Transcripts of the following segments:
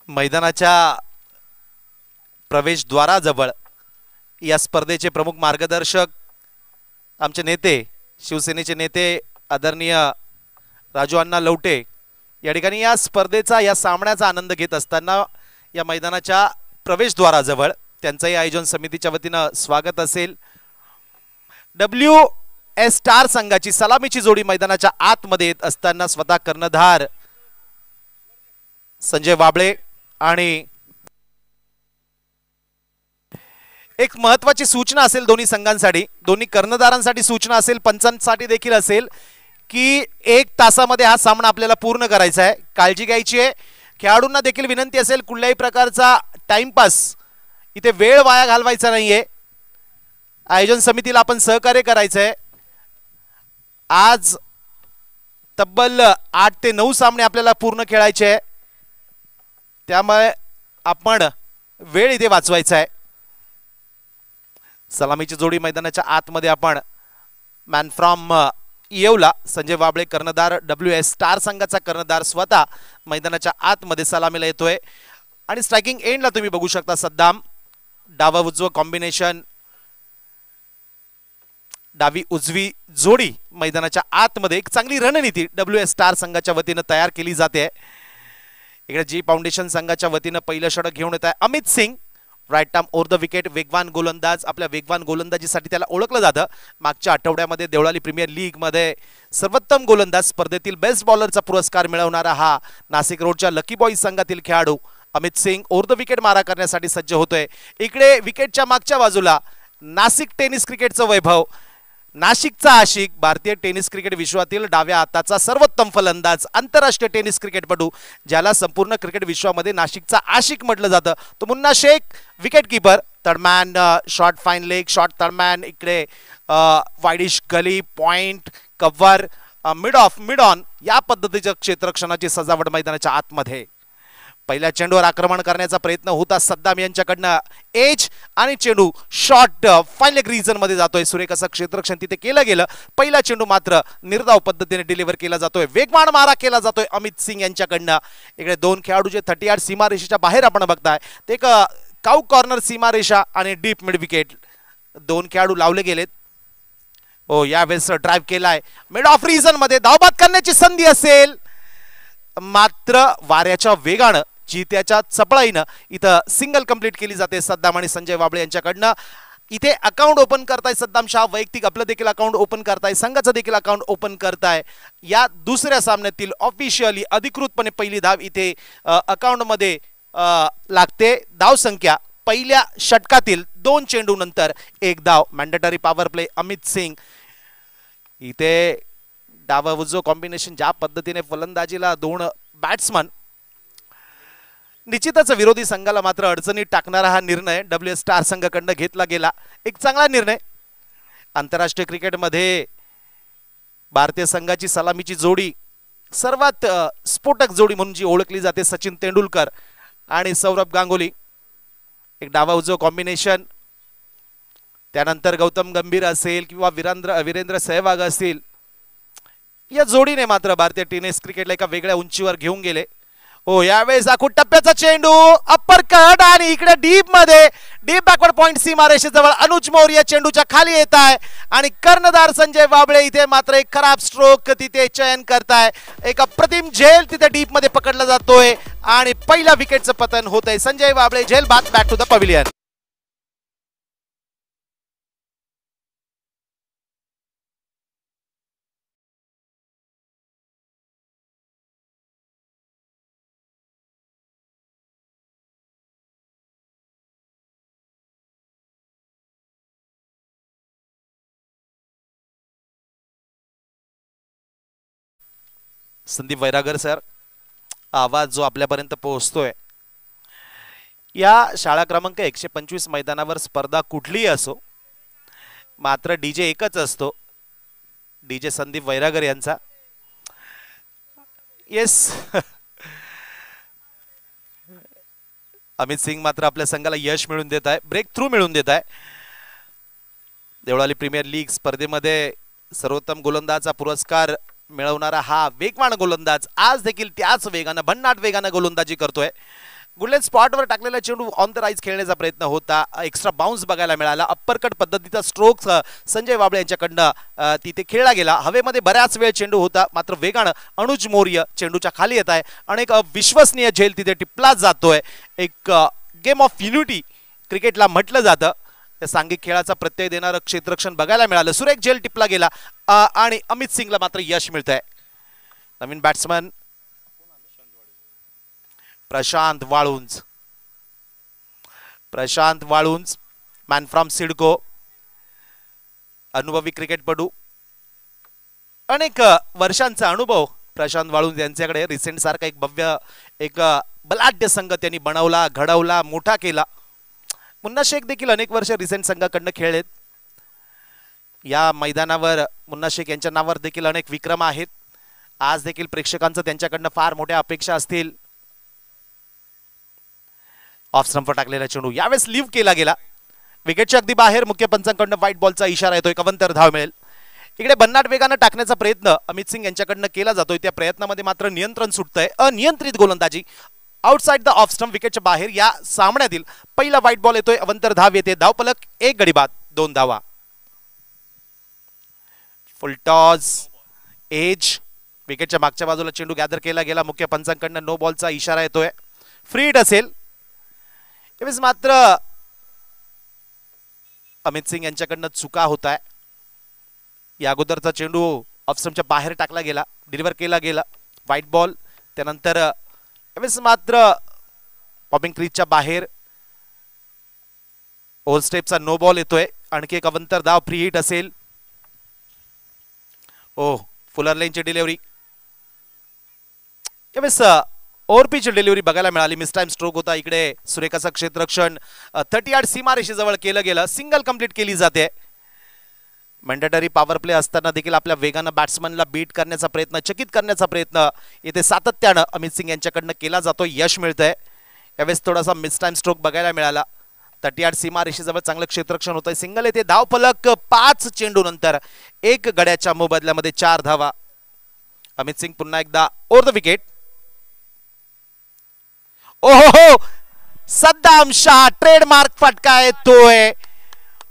मैदानाच्या प्रवेशद्वाराजवळ या स्पर्धेचे प्रमुख मार्गदर्शक आमचे नेते, शिवसेनेचे नेते आदरणीय राजू अण्णा लवटे या ठिकाणी या स्पर्धेचा, या सामन्याचा आनंद घेत असताना या मैदानाच्या प्रवेशद्वाराजवळ त्यांचंही आयोजन समितीच्या वतीनं स्वागत असेल. WS स्टार संघाची सलामीची जोडी मैदानाच्या आतमध्ये येत असताना स्वतः कर्णधार संजय वाबळे आणि एक महत्त्वाची सूचना असेल दोन्ही संघांसाठी, दोन्ही कर्णधारांसाठी सूचना असेल, पंचांसाठी देखील असेल की 1 तासामध्ये हा सामना आपल्याला पूर्ण करायचा आहे. काळजी घ्यायची आहे. खेळाडूंना देखील विनंती असेल कुठल्याही प्रकारचा टाइमपास इथे वेळ वाया घालवायचा नाहीये. आयोजन समितीला आपण सहकार्य करायचं आहे. आज तब्बल 8 ते 9 सामने आपल्याला पूर्ण खेळायचे आहे, त्यामुळे आपण वेळ इथे वाचवायचा आहे. सलामीची जोडी मैदानाच्या आतमध्ये आपण मॅन फ्रॉम येवला संजय वाबळे कर्णधार, WS स्टार संघाचा कर्णधार स्वतः मैदानाच्या आतमध्ये सलामीला येतोय. आणि स्ट्रायकिंग एंडला तुम्ही बघू शकता सद्दाम, डावा उजवा कॉम्बिनेशन, डावी उजवी जोडी मैदानाच्या आतमध्ये एक चांगली रणनीती WS स्टार संघाच्या वतीनं तयार केली जाते. इकडे जी फाउंडेशन संघाच्या वतीनं पहिलं षटक घेऊन येत आहे Amit Singh, right arm over the wicket, वेगवान गोलंदाज. आपल्या वेगवान गोलंदाजीसाठी त्याला ओळखलं जातं. मागच्या आठवड्यामध्ये देवळाली प्रीमियर लीग मध्ये सर्वोत्तम गोलंदाज स्पर्धेतील बेस्ट बॉलरचा पुरस्कार मिळवणारा हा नाशिक रोडच्या लकी बॉईज संघातील खेळाडू Amit Singh over the wicket मारा करण्यासाठी सज्ज होतोय. इकडे विकेटच्या मागच्या बाजूला नाशिक टेनिस क्रिकेटचं वैभव, नाशिकचा आशिक, भारतीय टेनिस क्रिकेट विश्वातील डाव्या हाताचा सर्वोत्तम फलंदाज, आंतरराष्ट्रीय टेनिस क्रिकेटपटू, ज्याला संपूर्ण क्रिकेट विश्वामध्ये नाशिकचा आशिक म्हटलं जातं, तो Munna Shaikh, wicket keeper. Third man short fine leg, short third man, इकडे wideish gully, point, cover, mid off, mid on या पद्धतीच्या क्षेत्ररक्षणाची सजावट मैदानाच्या आतमध्ये. पहिल्या चेंडूवर आक्रमण करण्याचा प्रयत्न होता सद्दाम यांच्याकडनं, एज आणि चेंडू शॉर्ट फाईन लेग रिजन मध्ये जातोय. सुरेख असं क्षेत्ररक्षण तिथे केलं गेलं. पहिला चेंडू मात्र निर्धाव पद्धतीने डिलिव्हर केला जातोय, वेगवान मारा केला जातोय अमित सिंग यांच्याकडनं. इकडे दोन खेळाडू जे 30 यार्ड सीमारेषेच्या बाहेर आपण बघताय, ते एक काऊ कॉर्नर सीमारेषा आणि डीप मिड विकेट, दोन खेळाडू लावले गेलेत. हो, यावेळेस ड्राईव्ह केलाय मिड ऑफ रिजन मध्ये, धावबाद करण्याची संधी असेल, मात्र वाऱ्याच्या वेगानं, जित्याच्या चपळाईनं इथं सिंगल कंप्लीट केली जाते सद्दाम आणि संजय वाबळे यांच्याकडनं. इथे अकाउंट ओपन करताय सद्दाम शाह, वैयक्तिक आपलं देखील अकाउंट ओपन करताय, संघाचं देखील अकाउंट ओपन करताय. या दुसऱ्या सामन्यातील ऑफिशियली अधिकृतपणे पहिली धाव इथे अकाउंट मध्ये लागते. धाव संख्या पहिल्या षटकातील 2 चेंडू नंतर 1 धाव. Mandatory power play Amit Singh. इथे डावा उजवा कॉम्बिनेशन, ज्या पद्धतीने फलंदाजीला 2 बॅट्समन, निश्चितच विरोधी संघाला मात्र अडचणीत टाकणारा हा निर्णय WS स्टार संघाकडून घेतला गेला. एक चांगला निर्णय. आंतरराष्ट्रीय क्रिकेटमध्ये भारतीय संघाची सलामीची जोडी, सर्वात स्फोटक जोडी म्हणून जी ओळखली जाते, सचिन तेंडुलकर आणि सौरभ गांगुली. एक डावा उजवा कॉम्बिनेशन, त्यानंतर गौतम गंभीर असेल किंवा वीरेंद्र सहवाग असतील, या जोडीने मात्र भारतीय टेनिस क्रिकेटला एका वेगळ्या उंचीवर घेऊन गेले. हो, यावेळेस आखूड टप्प्याचा चेंडू, अप्पर कट, आणि इकडे डीप मध्ये, डीप बॅकवर्ड पॉइंट सीमारेषेजवळ अनुज मौर्य चेंडूच्या खाली येत आहे आणि कर्णधार संजय वाबळे इथे मात्र एक खराब स्ट्रोक तिथे चयन करताय. एक अप्रतिम झेल तिथे डीप मध्ये पकडला जातोय आणि पहिल्या विकेटचं पतन होत आहे. संजय वाबळे झेल बाद, back to the pavilion. Sandeep Vairagar sir, आवाज जो आपल्यापर्यंत पोहोचतोय, या शाळा क्रमांक 125 मैदानावर स्पर्धा कुठलीही असो, मात्र डीजे एकच असतो, डीजे संदीप वैरागर यांचा. येस, अमित सिंग मात्र आपल्या संघाला यश मिळवून देत आहे, ब्रेक थ्रू मिळवून देत आहे. देवळाली प्रीमियर लीग स्पर्धेमध्ये सर्वोत्तम गोलंदाजाचा पुरस्कार मिळवणारा हा वेगवान गोलंदाज आज देखील त्याच वेगानं, भन्नाट वेगानं गोलंदाजी करतोय. गुडलेन स्पॉटवर टाकलेला चेंडू ऑन द राईज खेळण्याचा प्रयत्न होता, एक्स्ट्रा बाउन्स बघायला मिळाला. अप्परकट पद्धतीचा स्ट्रोक संजय वाबळे यांच्याकडनं तिथे खेळला गेला. हवेमध्ये बऱ्याच वेळ चेंडू होता, मात्र वेगानं अनुज मौर्य चेंडूच्या खाली येत आहे आणि एक विश्वसनीय झेल तिथे टिपला जातोय. एक गेम ऑफ युनिटी क्रिकेटला म्हटलं जातं. त्या सांघिक खेळाचा प्रत्यय देणारं क्षेत्ररक्षण बघायला मिळालं. सुरेख झेल टिपला गेला आणि अमित सिंगला मात्र यश मिळतंय. नवीन batsman Prashant Walunj man from CIDCO, अनुभवी क्रिकेटपटू, अनेक वर्षांचा अनुभव प्रशांत वाळुंज यांच्याकडे. रिसेंट सारखा एक भव्य एक बलाढ्य संघ त्यांनी बनवला, घडवला, मोठा केला. मुन्ना शेख देखील अनेक वर्ष रिसेंट संघाकडनं खेळलेत. या मैदानावर मुन्ना शेख यांच्या नावावर देखील अनेक विक्रम आहेत. आज देखील प्रेक्षकांचं त्यांच्याकडनं फार मोठ्या अपेक्षा असतील. ऑफ स्टंपवर टाकलेला चेंडू यावेळेस लिव्ह केला गेला, विकेटच्या अगदी बाहेर. मुख्य पंचांकडनं व्हाईट बॉलचा इशारा येतोय, कवंतर धाव मिळेल. इकडे बन्नाट वेगानं टाकण्याचा प्रयत्न अमित सिंग यांच्याकडनं केला जातोय. त्या प्रयत्नामध्ये मात्र नियंत्रण सुटतंय. अनियंत्रित गोलंदाजी आउटसाइड द ऑफ स्टंप, विकेटच्या बाहेर. या सामन्यातील पहिला व्हाईट बॉल येतोय, अवंतर धाव येते. धावपलक 1 गडी बाद 2 धावा. फुल टॉस एज, विकेटच्या मागच्या बाजूला चेंडू गॅदर केला गेला. मुख्य पंचांकडनं नो बॉलचा इशारा येतोय, फ्री हिट असेल. मात्र अमित सिंग यांच्याकडनं चुका होत आहे. या अगोदरचा चेंडू ऑफ स्टंपच्या बाहेर टाकला गेला, डिलिव्हर केला गेला, व्हाईट बॉल. त्यानंतर मात्र पॉपिंग क्रीजच्या बाहेर ओव्हर स्टेपचा नो बॉल येतोय. आणखी एक अवंतर धाव, फ्री हिट असेल. ओ फुलर लेनची डिलिव्हरी, ओव्हरपिच डिलिव्हरी बघायला मिळाली. मिस टाइम स्ट्रोक होता. इकडे सुरेख असं क्षेत्ररक्षण 30 यार्ड सीमारेषेजवळ केलं गेलं. सिंगल कंप्लीट केली जाते. मॅन्डेटरी पॉवर प्ले असताना देखील आपल्या वेगानं बॅट्समनला बीट करण्याचा प्रयत्न, चकित करण्याचा प्रयत्न येथे सातत्यानं अमित सिंग यांच्याकडनं केला जातो. यश मिळतंय. यावेळेस थोडासा मिस टाइम स्ट्रोक बघायला मिळाला. 30 यार्ड सीमारेषेजवळ चांगलं क्षेत्ररक्षण होतंय. सिंगल येते. धावफलक 5 चेंडू नंतर 1 गड्याच्या मोबदल्यामध्ये 4 धावा. अमित सिंग पुन्हा एकदा ओव्हर द विकेट. ओहो, सद्दाम शाह ट्रेडमार्क फटका येतोय.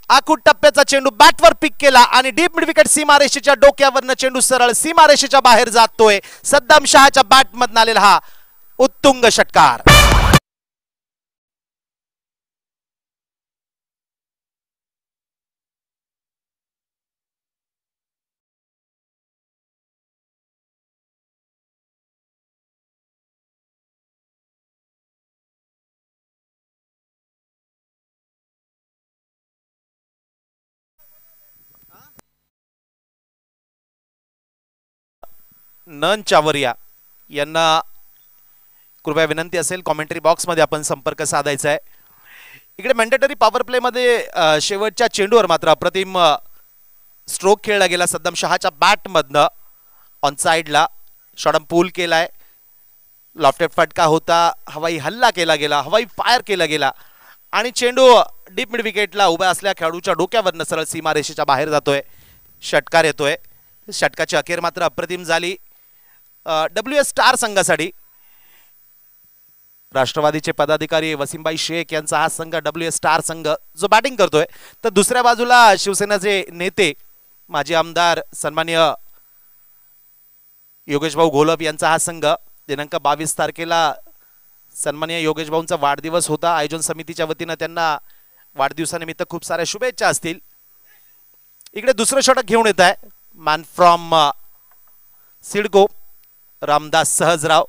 आखूड टप्प्याचा चेंडू बॅटवर पिक केला आणि डीप मिड विकेट सीमारेषेच्या डोक्यावरनं चेंडू सरळ सीमारेषेच्या बाहेर जातोय. सद्दाम शहाच्या बॅट मधून आलेला हा उत्तुंग षटकार. नन चावरिया यांना कृपया विनंती असेल, कॉमेंटरी बॉक्स मध्ये आपण संपर्क साधायचा आहे. इकडे मॅन्डेटरी पॉवर प्ले मध्ये शेवटच्या चेंडूवर मात्र अप्रतिम स्ट्रोक खेळला गेला. सद्दाम शहाच्या बॅट मधनं ऑन साइडला शॉर्ट पूल केलाय. लॉफ्टेड फटका होता. हवाई हल्ला केला गेला, हवाई फायर केला गेला आणि चेंडू डीप मिड विकेटला उभ्या असलेल्या खेळाडूच्या डोक्यावरनं सरळ सीमारेषेच्या बाहेर जातोय. षटकार येतोय. षटकाची अखेर मात्र अप्रतिम झाली WS स्टार संघासाठी. राष्ट्रवादीचे पदाधिकारी वसीमभाई शेख यांचा हा संघ WS स्टार संघ जो बॅटिंग करतोय, तर दुसऱ्या बाजूला शिवसेनेचे नेते माजी आमदार सन्माननीय योगेश भाऊ घोलप यांचा हा संघ. दिनांक 22 तारखेला सन्माननीय योगेश भाऊंचा वाढदिवस होता. आयोजन समितीच्या वतीनं त्यांना वाढदिवसानिमित्त खूप साऱ्या शुभेच्छा असतील. इकडे दुसरं षटक घेऊन येत आहे मॅन फ्रॉम सिडको रामदास सहजराव.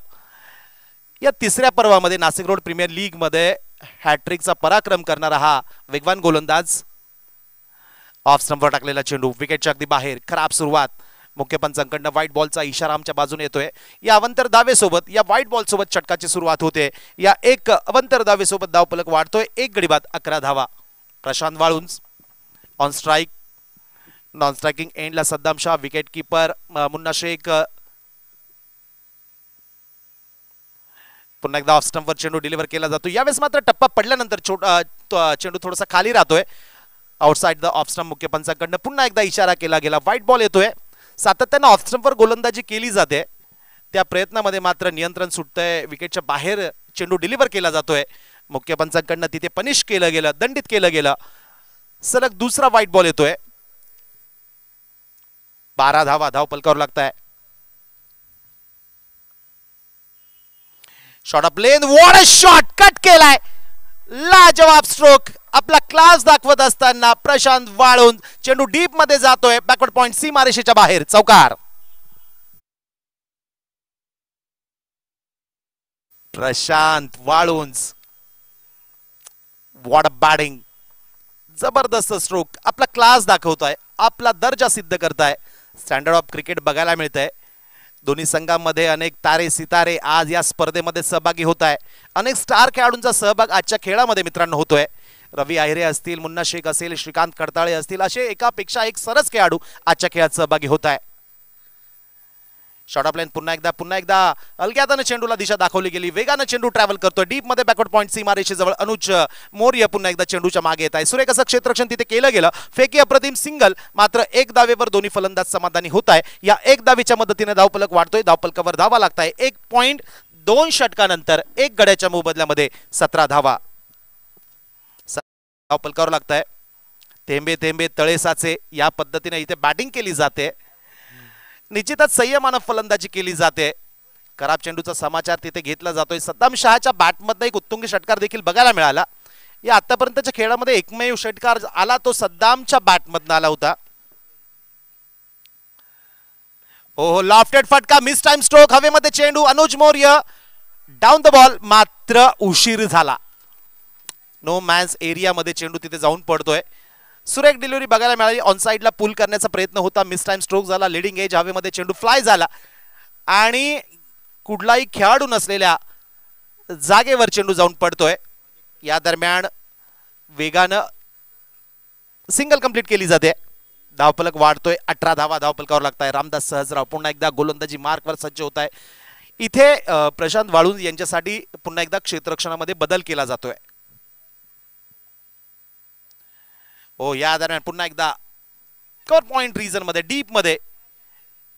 या तिसऱ्या पर्वामध्ये नाशिक रोड प्रीमियर लीग मध्ये हॅट्रिकचा पराक्रम करणारा हा वेगवान गोलंदाज. ऑफ स्टंपवर टाकलेला चेंडू विकेटच्या अगदी बाहेर. खराब सुरुवात. मुख्य पंचांकडनं व्हाईट बॉलचा इशारा आमच्या बाजूने येतोय. या अवंतर धावेसोबत, या व्हाईट बॉल सोबत षटकाची सुरुवात होते. या एक अवंतर धावेसोबत धावफलक वाढतोय. 1 गडी बाद 11 धावा. Prashant Walunj on strike. Non striking एंडला सद्दाम शाह, विकेट कीपर मुन्ना शेख. पुन्हा एकदा ऑफ स्टंपवर चेंडू डिलिव्हर केला जातो. यावेळेस मात्र टप्पा पडल्यानंतर चेंडू थोडासा खाली राहतोय. Outside the off stump. मुख्य पंचांकडनं पुन्हा एकदा इशारा केला गेला. व्हाईट बॉल येतोय. सातत्यानं ऑफ स्टंपवर गोलंदाजी केली जाते. त्या प्रयत्नामध्ये मात्र नियंत्रण सुटतंय, विकेटच्या बाहेर चेंडू डिलिव्हर केला जातोय, मुख्य पंचांकडनं तिथे पनिश केलं गेलं, दंडित केलं गेलं, सलग दुसरा वाईट बॉल येतोय. 12 धावा धावफलकावर लागताय. Shot of lane, what a shot, cut केलाय, लाजवाब स्ट्रोक. आपला क्लास दाखवत असताना प्रशांत वाळुंज चेंडू डीप मध्ये जातोय, बॅकवर्ड पॉइंट सीमारेषेच्या बाहेर, चौकार. Prashant Walunj, what a batting, जबरदस्त स्ट्रोक, आपला क्लास दाखवतोय, आपला दर्जा सिद्ध करताय. स्टँडर्ड ऑफ क्रिकेट बघायला मिळतंय. दोन्ही संघांमध्ये अनेक तारे सितारे आज या स्पर्धेमध्ये सहभागी होत आहे. अनेक स्टार खेळाडूंचा सहभाग आजच्या खेळामध्ये मित्रांनो होतोय. रवी आहिरे असतील, मुन्ना शेख असेल, श्रीकांत कडताळे असतील, असे एकापेक्षा एक सरस खेळाडू आजच्या खेळात सहभागी होत आहे. शॉट ऑफ लाईन पुन्हा एकदा अलग्यादाने चेंडूला दिशा दाखवली गेली, वेगाने चेंडू ट्रॅव्हल करतोय डीप मध्ये, बॅकवर्ड पॉइंट सीमारेषेजवळ अनुज मौर्य पुन्हा एकदा चेंडूच्या मागे येत आहे. सुरेख असं क्षेत्ररक्षण तिथे केलं गेलं, फेकी अप्रतिम सिंगल, मात्र एक दावेवर दोन्ही फलंदाज समाधानी होत आहे. या एक दावेच्या मदतीने धावफलक वाढतोय, धावफलकावर धावा लागताय. 1 पॉइंट 2 षटकानंतर 1 गड्याच्या मोबदल्यामध्ये 17 धावा धावफलकावर लागताय. थेंबे थेंबे तळे साचे, या पद्धतीने इथे बॅटिंग केली जाते. निश्चितच संयमानं फलंदाजी केली जाते. खराब चेंडूचा समाचार तिथे घेतला जातोय. सद्दाम शहाच्या बॅटमधनं एक उत्तुंगी षटकार देखील बघायला मिळाला. या आतापर्यंतच्या खेळामध्ये एकमेव षटकार आला तो सद्दामच्या बॅटमधनं आला होता. ओहो, लॉफ्टेड फटका, मिस टाइम स्ट्रोक, हवेमध्ये चेंडू, Anuj Maurya down the ball, मात्र उशीर झाला. नो मॅन्स एरिया मध्ये चेंडू तिथे जाऊन पडतोय. सुरेख डिलिव्हरी बघायला मिळाली, ऑन साइडला पुल करण्याचा प्रयत्न होता, मिस टाइम स्ट्रोक झाला, लिडिंग एज, हवेमध्ये चेंडू फ्लाय झाला आणि कुठलाही खेळाडू नसलेल्या जागेवर चेंडू जाऊन पडतोय. या दरम्यान वेगानं सिंगल कंप्लीट केली जाते. धावफलक वाढतोय, 18 धावा धावफलकावर लागताय. रामदास सहजराव पुन्हा एकदा गोलंदाजी मार्कवर सज्ज होत आहे. इथे प्रशांत वाळुंज यांच्यासाठी पुन्हा एकदा क्षेत्ररक्षणामध्ये बदल केला जातोय. हो, या दरम्यान पुन्हा एकदा कव्हर पॉइंट रिजन मध्ये डीप मध्ये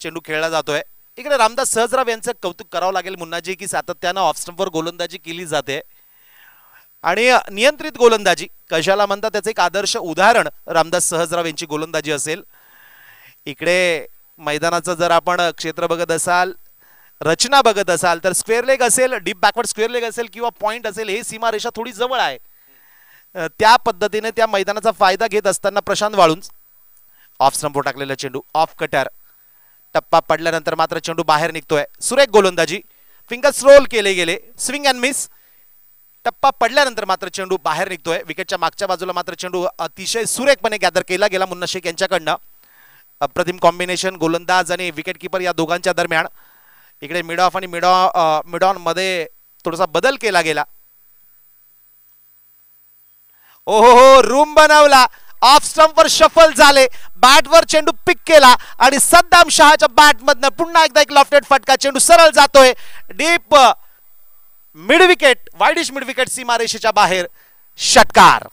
चेंडू खेळला जातोय. इकडे रामदास सहजराव यांचं कौतुक करावं लागेल मुन्नाजी, की सातत्यानं ऑफ स्टंपवर गोलंदाजी केली जाते आणि नियंत्रित गोलंदाजी कशाला म्हणतात त्याचं एक आदर्श उदाहरण रामदास सहजराव यांची गोलंदाजी असेल. इकडे मैदानाचं जर आपण क्षेत्र बघत असाल, रचना बघत असाल, तर स्क्वेअर लेग असेल, डीप बॅकवर्ड स्क्वेअर लेग असेल किंवा पॉइंट असेल, हे सीमारेषा थोडी जवळ आहे. त्या पद्धतीने त्या मैदानाचा फायदा घेत असताना प्रशांत वाळुंज ऑफ स्टंपवर टाकलेला चेंडू, ऑफ कटर, टप्पा पडल्यानंतर मात्र चेंडू बाहेर निघतोय. सुरेख गोलंदाजी, फिंगर्स रोल केले गेले, स्विंग अँड मिस, टप्पा पडल्यानंतर मात्र चेंडू बाहेर निघतोय. विकेटच्या मागच्या बाजूला मात्र चेंडू अतिशय सुरेखपणे गॅदर केला गेला मुन्ना शेख यांच्याकडनं. अप्रतिम कॉम्बिनेशन गोलंदाज आणि विकेट किपर या दोघांच्या दरम्यान. इकडे मिड ऑफ आणि मिड ऑन मध्ये थोडासा बदल केला गेला. ओहो, रूम बनवला, ऑफ स्टंपवर शफल झाले, बॅटवर चेंडू पिक केला आणि सद्दाम शहाच्या बॅटमधनं पुन्हा एकदा एक लॉफ्टेड फटका, चेंडू सरळ जातोय deep mid wicket, widish mid wicket सीमारेषेच्या बाहेर, षटकार.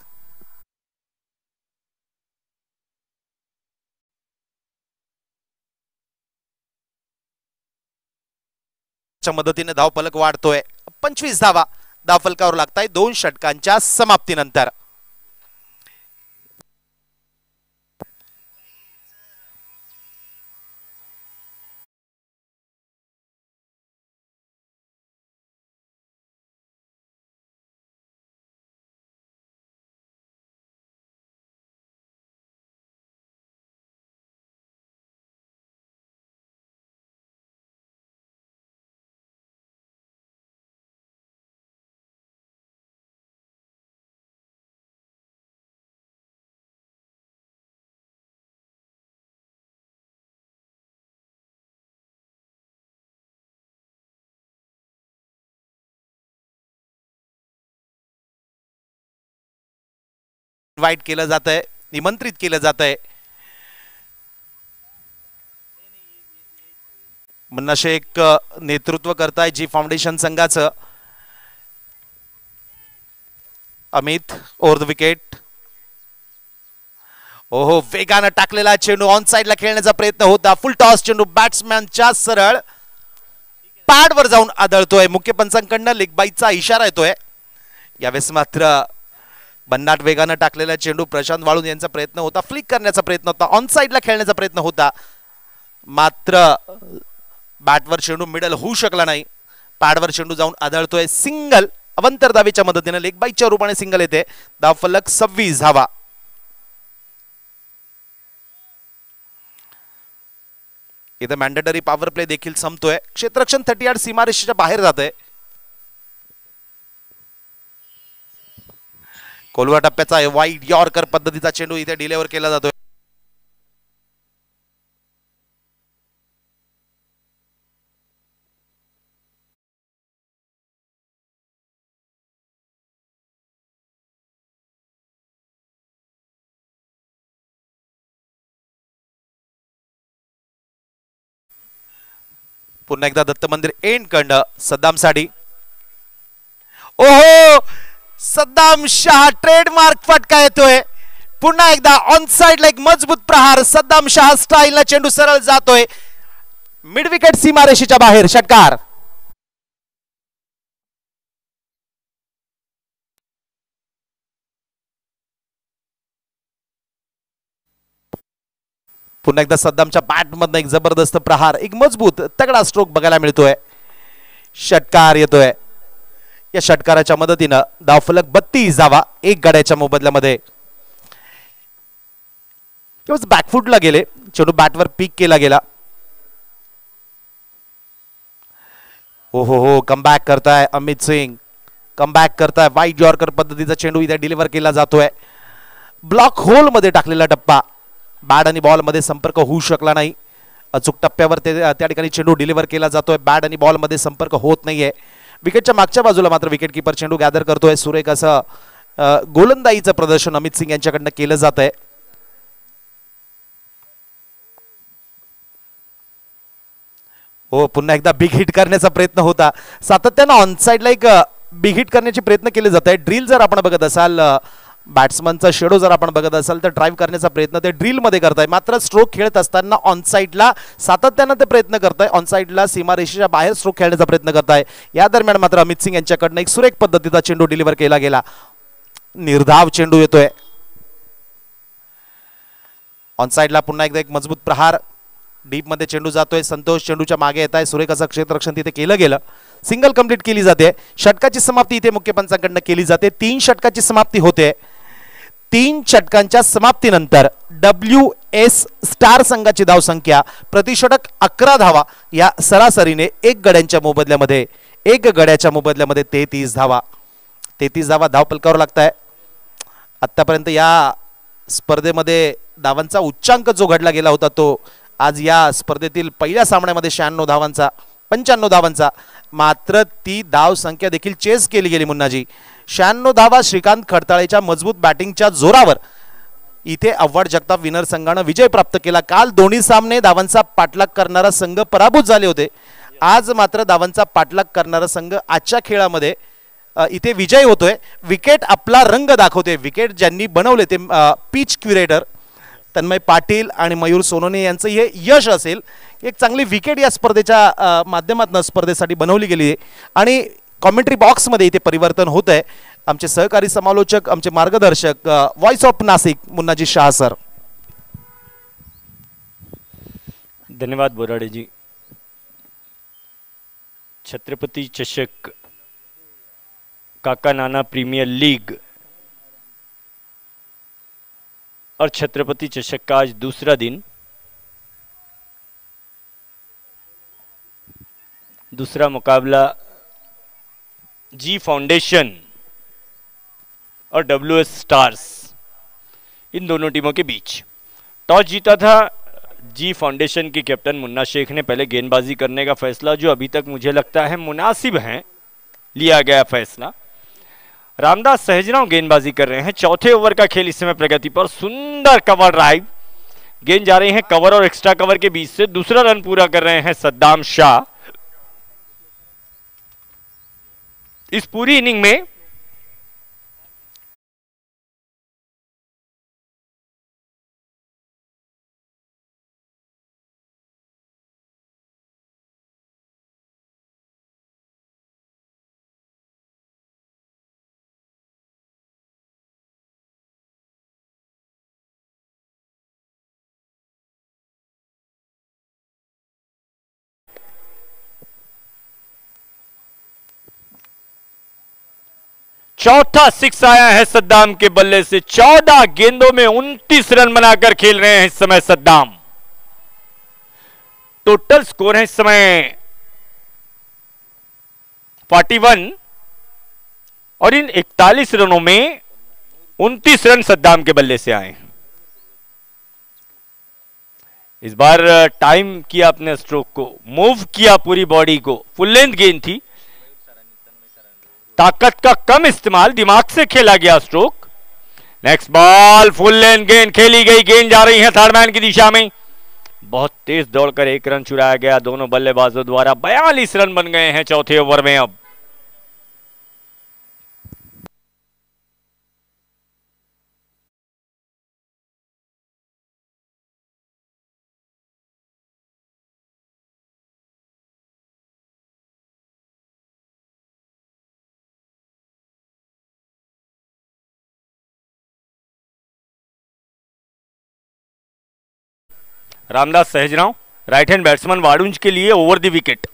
मदतीने धावफलक वाढतोय, 25 धावा धावफलकावर लागताय 2 षटकांच्या समाप्तीनंतर. इन्व्हाइट केलं जात आहे, निमंत्रित केलं जात आहे. मुन्ना शेख नेतृत्व करताय जी फाउंडेशन संघाचं. Amit over the wicket. ओहो, वेगानं टाकलेला चेंडू ऑन साइडला खेळण्याचा प्रयत्न होता, फुल टॉस चेंडू बॅट्समॅनच्या सरळ. पॅडवर जाऊन आदळतोय. मुख्य पंचांकडनं लेग बाईचा इशारा येतोय. यावेळेस मात्र भन्नाट वेगानं टाकलेला चेंडू प्रशांत वाळून यांचा प्रयत्न होता, फ्लिक करण्याचा प्रयत्न होता, ऑन साइडला खेळण्याचा प्रयत्न होता, मात्र बॅटवर चेंडू मिडल होऊ शकला नाही. पॅडवर चेंडू जाऊन आदळतोय. सिंगल अवंतर धावेच्या मदतीने लेग बाईच्या रूपाने सिंगल येते. धाव फलक 26 धावा. इथं मॅन्डेटरी पॉवर प्ले देखील संपतोय. क्षेत्ररक्षण 30 यार्ड सीमारेषेच्या बाहेर जातंय. कोलवा टप्प्याचा वाईड यॉर्कर पद्धतीचा चेंडू इथे डिलेवर केला जातोय. पुन्हा एकदा दत्त मंदिर एंड कंड सद्दाम साठी. ओहो, सद्दाम शाह ट्रेडमार्क फटका येतोय. पुन्हा एकदा ऑन साइडला एक मजबूत प्रहार. सद्दाम शाह स्टाईलला चेंडू सरळ जातोय मिड विकेट सीमारेषेच्या बाहेर. षटकार. पुन्हा एकदा सद्दामच्या बॅट मधनं एक जबरदस्त प्रहार, एक मजबूत तगडा स्ट्रोक बघायला मिळतोय. षटकार येतोय. या षटकाराच्या मदतीनं धावफलक 32 धावा. एक गड्याच्या मोबदल्यामध्ये. बॅकफुटला गेले, चेंडू बॅटवर पीक केला गेला. हो हो हो, कमबॅक करताय अमित सिंग, कमबॅक करताय. वाईड यॉर्कर पद्धतीचा चेंडू इथे डिलिव्हर केला जातोय. ब्लॉक होल मध्ये टाकलेला टप्पा. बॅट आणि बॉल मध्ये संपर्क होऊ शकला नाही. अचूक टप्प्यावर त्या ठिकाणी चेंडू डिलिव्हर केला जातोय. बॅट आणि बॉल मध्ये संपर्क होत नाहीये. विकेटच्या मागच्या बाजूला मात्र विकेट किपर चेंडू गॅदर करतोय. सुरेख असं गोलंदाजीचं प्रदर्शन अमित सिंग यांच्याकडनं केलं जात आहे. हो, पुन्हा एकदा बिग हिट करण्याचा प्रयत्न होता. सातत्यानं ऑन साइडला एक बिग हिट करण्याचे प्रयत्न केले जात आहे. ड्रिल जर आपण बघत असाल, बॅट्समनचा शेडो जर आपण बघत असाल तर ड्राईव्ह करण्याचा प्रयत्न ते ड्रिल मध्ये करताय. मात्र स्ट्रोक खेळत असताना ऑन साइडला सातत्यानं ते प्रयत्न करताय. ऑन साइडला सीमारेषेच्या बाहेर स्ट्रोक खेळण्याचा प्रयत्न करताय. या दरम्यान मात्र अमित सिंग यांच्याकडनं एक सुरेख पद्धतीचा चेंडू डिलिव्हर केला गेला. निर्धाव चेंडू येतोय. ऑन साइडला पुन्हा एकदा एक मजबूत प्रहार. डीप मध्ये चेंडू जातोय. संतोष चेंडूच्या मागे येत आहे. सुरेख असं क्षेत्ररक्षण तिथे केलं गेलं. सिंगल कंप्लीट केली जाते. षटकाची समाप्ती इथे मुख्य पंचांकडनं केली जाते. 3 षटकाची समाप्ती होते. 3 षटकांच्या समाप्तीनंतर WS स्टार संघाची धावसंख्या प्रतिषटक 11 धावा या सरासरीने एक गड्याच्या मोबदल्यामध्ये 33 धावा. 33 धावा धावपलकावर लागताय. आतापर्यंत या स्पर्धेमध्ये धावांचा उच्चांक जो घडला गेला होता तो आज या स्पर्धेतील पहिल्या सामन्यामध्ये 96 धावांचा, 95 धावांचा. मात्र ती धाव संख्या देखील चेस केली गेली. मुन्नाजी 96 धावा श्रीकांत खडताळेच्या मजबूत बॅटिंगच्या जोरावर इथे आव्हाड जगताप विनर संघानं विजय प्राप्त केला. काल दोन्ही सामने धावांचा पाठलाग करणारा संघ पराभूत झाले होते. आज मात्र धावांचा पाठलाग करणारा संघ आजच्या खेळामध्ये इथे विजय होतोय. विकेट आपला रंग दाखवते. विकेट ज्यांनी बनवले ते पिच क्युरेटर तन्मय पाटील आणि मयूर सोनोने यांचं हे यश असेल. एक चांगली विकेट या स्पर्धेच्या माध्यमातून स्पर्धेसाठी बनवली गेली आहे. आणि कॉमेंट्री बॉक्समध्ये इथे परिवर्तन होत आहे. आमचे सहकारी समालोचक, आमचे मार्गदर्शक, voice of Nashik Munnaji Shah sir. धन्यवाद बोराडे जी. छत्रपति चषक काका नाना प्रीमियर लीग और छत्रपति चषक का आज दूसरा दिन. दूसरा मुकाबला जी फाउंडेशन और WS स्टार्स, इन दोनों टीमों के बीच. टॉस जीता था जी फाउंडेशन के कैप्टन मुन्ना शेख ने. पहले गेंदबाजी करने का फैसला, जो अभी तक मुझे लगता है मुनासिब है, लिया गया फैसला. रामदास सहजराव गेंदबाजी कर रहे हैं. चौथे ओवर का खेल इस समय प्रगति पर. सुंदर कवर ड्राइव. गेंद जा रही है कवर और एक्स्ट्रा कवर के बीच से. दूसरा रन पूरा कर रहे हैं सद्दाम शाह. इस पूरी इनिंग में चौथा सिक्स आया है सद्दाम के बल्ले से। 14 गेंदों में 29 रन बनाकर खेल रहे हैं इस समय सद्दाम। टोटल स्कोर है इस समय 41 और इन 41 रनों में 29 रन सद्दाम के बल्ले से आए। इस बार टाइम किया अपने स्ट्रोक को, मूव किया पूरी बॉडी को। फुल लेंथ गेंद थी, ताकत का कम इस्तेमाल, दिमाग से खेला गया stroke. Next ball, full length गेंद खेली गई, गेंद जा रही है थर्ड मैन की दिशा में। बहुत तेज दौड़कर 1 रन चुराया गया दोनों बल्लेबाजों द्वारा। 42 रन बन गए हैं चौथे ओवर में। अब Ramdas Sahajrao right hand batsman Wadunj के लिए ओवर द विकेट।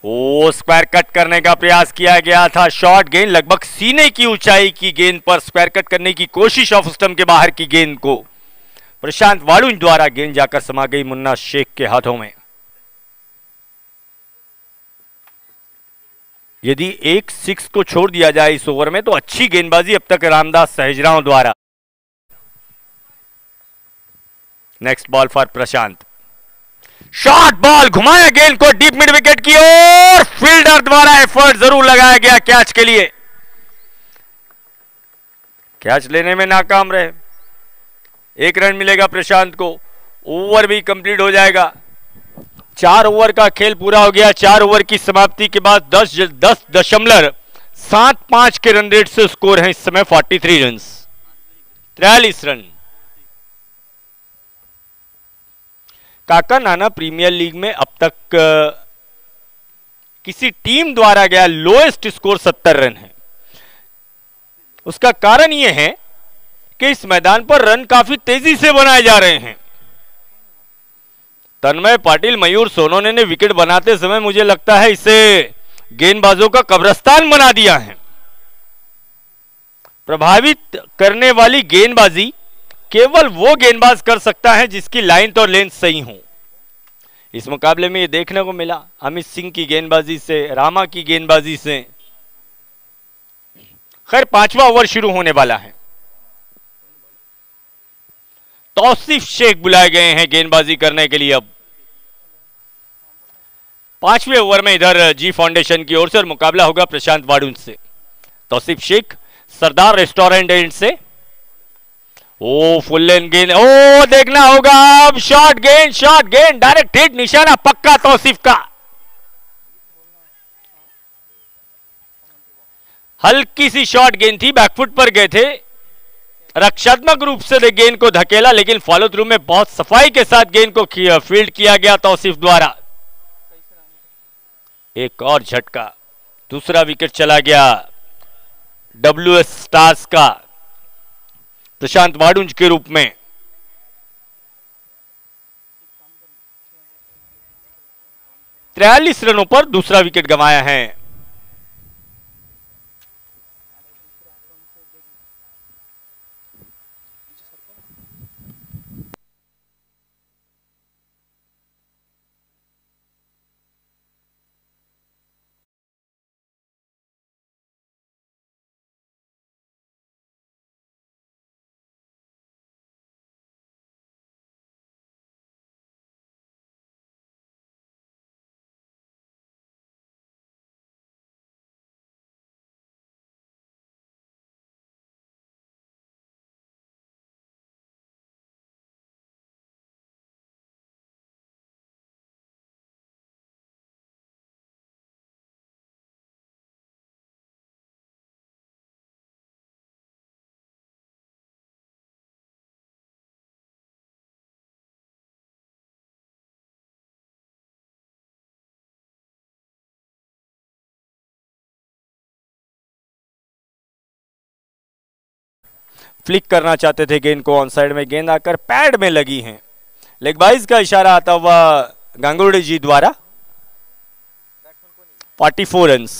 ओ स्क्वायर कट करने का प्रयास किया गया था, शॉर्ट गेंद लगभग सीने की ऊंचाई की गेंद पर स्क्वायर कट करने की कोशिश ऑफ स्टंप के बाहर की गेंद को प्रशांत वाडुंज द्वारा गेंद जाकर समा गई मुन्ना शेख के हाथों में। यदि एक सिक्स को छोड़ दिया जाए इस ओवर में तो अच्छी गेंदबाजी अब तक रामदास सहजराव द्वारा। Next ball for Prashant, short ball, घुमाया गेंद को डीप मिड विकेट की ओर। फील्डर द्वारा एफर्ट जरूर लगाया गया कैच के लिए, कैच लेने में नाकाम रहे। 1 रन मिलेगा प्रशांत को, ओवर भी कंप्लीट हो जाएगा। 4 ओवर का खेल पूरा हो गया। 4 ओवर की समाप्ति के बाद 10.75 के रन रेट से स्कोर है इस समय 43 रन, 43 रन। काका नाना प्रीमियर लीग में अब तक किसी टीम द्वारा गया लोएस्ट स्कोर 70 रन है। उसका कारण यह है कि इस मैदान पर रन काफी तेजी से बनाए जा रहे हैं। तन्मय पाटिल, मयूर सोनोने ने विकेट बनाते समय मुझे लगता है इसे गेंदबाजों का कब्रिस्तान बना दिया है। प्रभावित करने वाली गेंदबाजी केवल वो गेंदबाज कर सकता है जिसकी लाइन और लेंथ सही हो। इस मुकाबले में ये देखने को मिला अमित सिंह की गेंदबाजी से, रामा की गेंदबाजी से। खैर 5वां ओवर शुरू होने वाला है। तौसीफ शेख बुलाए गए हैं गेंदबाजी करने के लिए। अब 5वें ओवर में इधर जी फाउंडेशन की ओर से और मुकाबला होगा प्रशांत वाडुंज से। तौसीफ शेख सरदार रेस्टोरेंट एंड से। ओ फुल लेंथ गेंद, ओ देखना होगा अब, शॉर्ट गेंद डायरेक्ट हिट, निशाना पक्का तौसीफ का। हल्की सी शॉर्ट गेंद थी, बैकफुट पर गए थे, रक्षात्मक रूप से गेंद को धकेला, लेकिन फॉलो थ्रू में बहुत सफाई के साथ गेंद को फील्ड किया गया तौसीफ द्वारा। एक और झटका, दूसरा विकेट चला गया WS स्टार्स का प्रशांत वाडुंज के रूप में। (43 रनों पर दूसरा विकेट गंवाया है। फ्लिक करना चाहते थे गेंद को ऑन साइड में, गेंद आकर पैड में लगी है। लेग बाइज का इशारा आता हुआ गांगुर्डे जी द्वारा। 44 रन्स।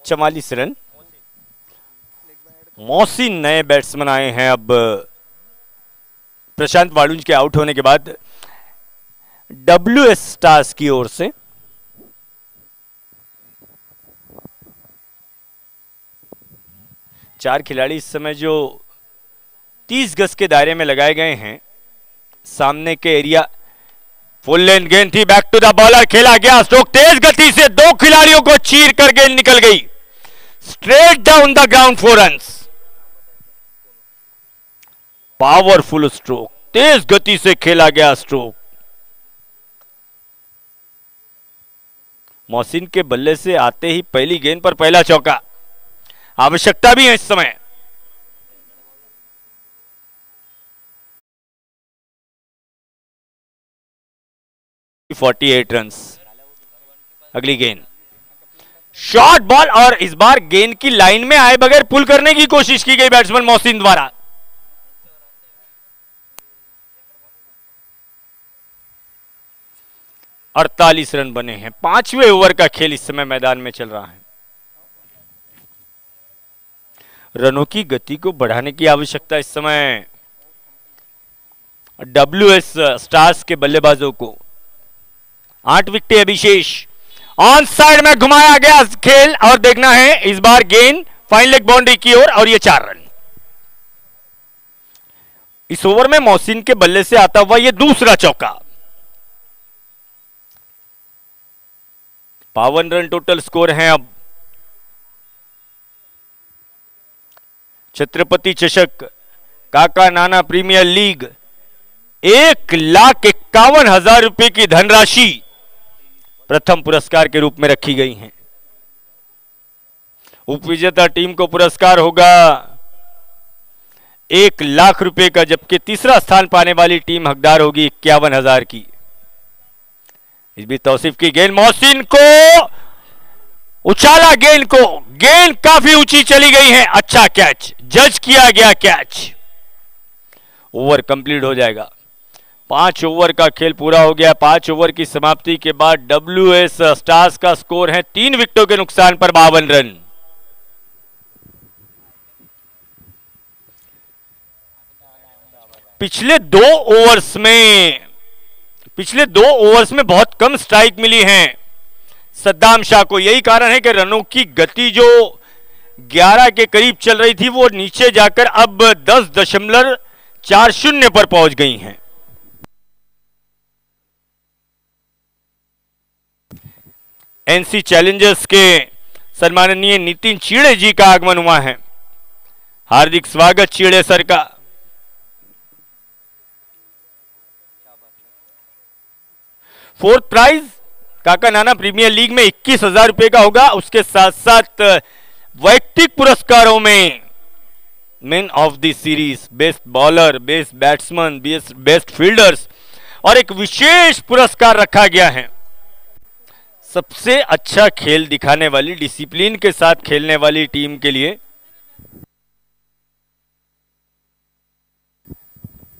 44 रन। मोहसिन नए बैट्समैन आए हैं अब प्रशांत वाडुंज के आउट होने के बाद WS स्टार्स की ओर से। चार खिलाड़ी इस समय जो 30 गज के दायरे में लगाए गए हैं सामने के एरिया। फुल लेंथ गेंद थी, बैक टू द बॉलर, खेला गया स्ट्रोक, तेज गति से दो खिलाड़ियों को चीर कर गेंद निकल गई straight down the ground, 4 runs. Powerful stroke, तेज गति से खेला गया स्ट्रोक। मोहसिन के बल्ले से आते ही पहली गेंद पर पहला चौका, आवश्यकता भी है इस समय। (48 रन्स। अगली गेंद शॉर्ट बॉल और इस बार गेंद की लाइन में आए बगैर पुल करने की कोशिश की गई बैट्समैन मोहसिन द्वारा। और 48 रन बने हैं। 5वें ओवर का खेल इस समय मैदान में चल रहा है। रनों की गति को बढ़ाने की आवश्यकता इस समय WS स्टार्स के बल्लेबाजों को। 8 विकेटें अभिशेष, ऑन साइड में घुमाया गया खेल और देखना है इस बार गेंद फाइन लेग बाउंड्री की ओर और ये 4 रन। इस ओवर में मोहसिन के बल्ले से आता हुआ ये दूसरा चौका। 52 रन टोटल स्कोर है। अब छत्रपति चषक काका नाना प्रीमियर लीग 1,51,000 रुपए की धनराशि प्रथम पुरस्कार के रूप में रखी गई है। उपविजेता टीम को पुरस्कार होगा 1 लाख रुपए का, जबकि तीसरा स्थान पाने वाली टीम हकदार होगी 51,000 की। इस बीच तौसीफ की गेंद, मोहसिन को उछाला गेंद को, गेंद काफी ऊंची चली गई है। अच्छा कैच, जज किया गया कैच। ओवर कंप्लीट हो जाएगा। 5 ओवर का खेल पूरा हो गया। 5 ओवर की समाप्ति के बाद WS स्टार्स का स्कोर है 3 विकेटों के नुकसान पर 52 रन। पिछले दो ओवर्स में बहुत कम स्ट्राइक मिली हैं सद्दाम शाह को। यही कारण है कि रनों की गति जो 11 के करीब चल रही थी वो नीचे जाकर अब 10.40 पर पहुंच गई हैं। NC चैलेंजर्स के सम्माननीय नितिन चीड़े जी का आगमन हुआ है। हार्दिक स्वागत चीड़े सर का। फोर्थ प्राइज काका नाना प्रीमियर लीग में 21,000 रुपए का होगा। उसके साथ साथ वैयक्तिक पुरस्कारों में man of the series, best bowler, best batsman, best fielders और एक विशेष पुरस्कार रखा गया है सबसे अच्छा खेल दिखाने वाली, डिसिप्लिन के साथ खेलने वाली टीम के लिए।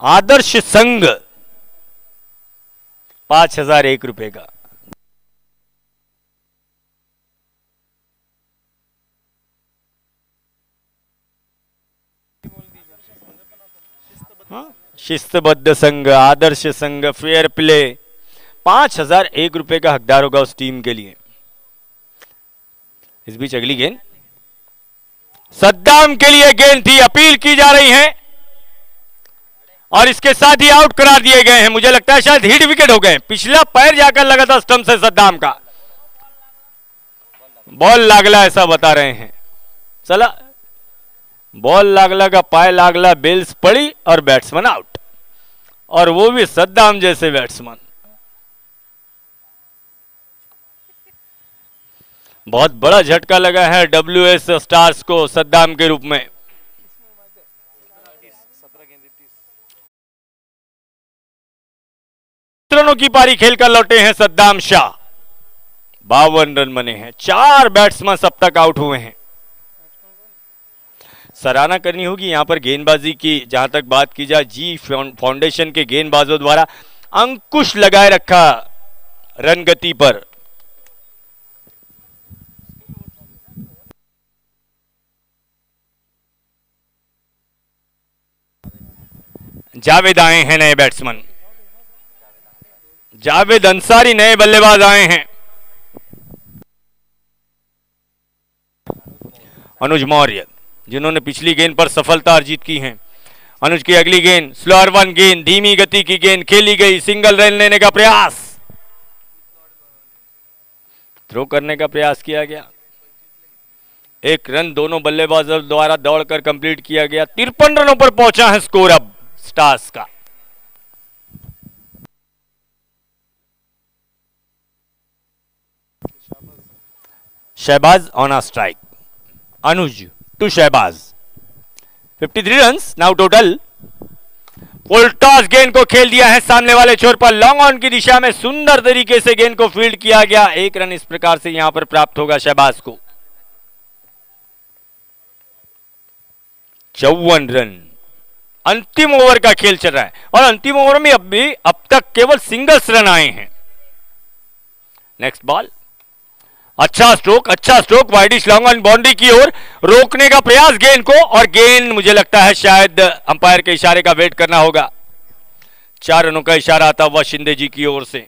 आदर्श संघ 5,001 रुपए का। शिस्तबद्ध संघ, आदर्श संघ, फेयर प्ले 5,001 रुपए का हकदार होगा उस टीम के लिए। इस बीच अगली गेंद सद्दाम के लिए गेंद थी, अपील की जा रही है और इसके साथ ही आउट करार दिए गए हैं। मुझे लगता है शायद हिट विकेट हो गए। पिछला पैर जाकर लगा था स्टंप से सद्दाम का, बॉल लागला ऐसा बता रहे हैं। चला बॉल लागला का पाय लागला, बेल्स पड़ी और बैट्समैन आउट, और वो भी सद्दाम जैसे बैट्समैन। बहुत बड़ा झटका लगा है WS स्टार्स को सद्दाम के रूप में। रनों की पारी खेलकर लौटे हैं सद्दाम शाह। 52 रन बने हैं। 4 बैट्समैन अब तक आउट हुए हैं। सराहना करनी होगी यहां पर गेंदबाजी की। जहां तक बात की जाए, जी फाउंडेशन के गेंदबाजों द्वारा अंकुश लगाए रखा रन गति पर। जावेद आए हैं नए बैट्समैन, जावेद अंसारी नए बल्लेबाज आए हैं। अनुज मौर्य जिन्होंने पिछली गेंद पर सफलता अर्जित की है। अनुज की अगली गेंद स्लोअर वन गेंद, धीमी गति की गेंद खेली गई, सिंगल रन लेने का प्रयास, थ्रो करने का प्रयास किया गया। एक रन दोनों बल्लेबाजों द्वारा दौड़कर कंप्लीट किया गया। 53 रनों पर पहुंचा है स्कोर अब स्टार्स का। Shahbaz on a strike, Anuj to Shahbaz, 53 runs now total. Full toss गेंद को खेल दिया है सामने वाले छोर पर, लॉन्ग ऑन की दिशा में सुंदर तरीके से गेंद को फील्ड किया गया। एक रन इस प्रकार से यहां पर प्राप्त होगा शहबाज को। 54 रन, अंतिम ओवर का खेल चल रहा है और अंतिम ओवर में अब तक केवल सिंगल्स रन आए हैं। नेक्स्ट बॉल, अच्छा stroke widish long on boundary की ओर, रोकने का प्रयास गेंद को, और गेंद मुझे लगता है शायद अंपायर के इशारे का वेट करना होगा। 4 रनों का इशारा आता हुआ शिंदे जी की ओर से।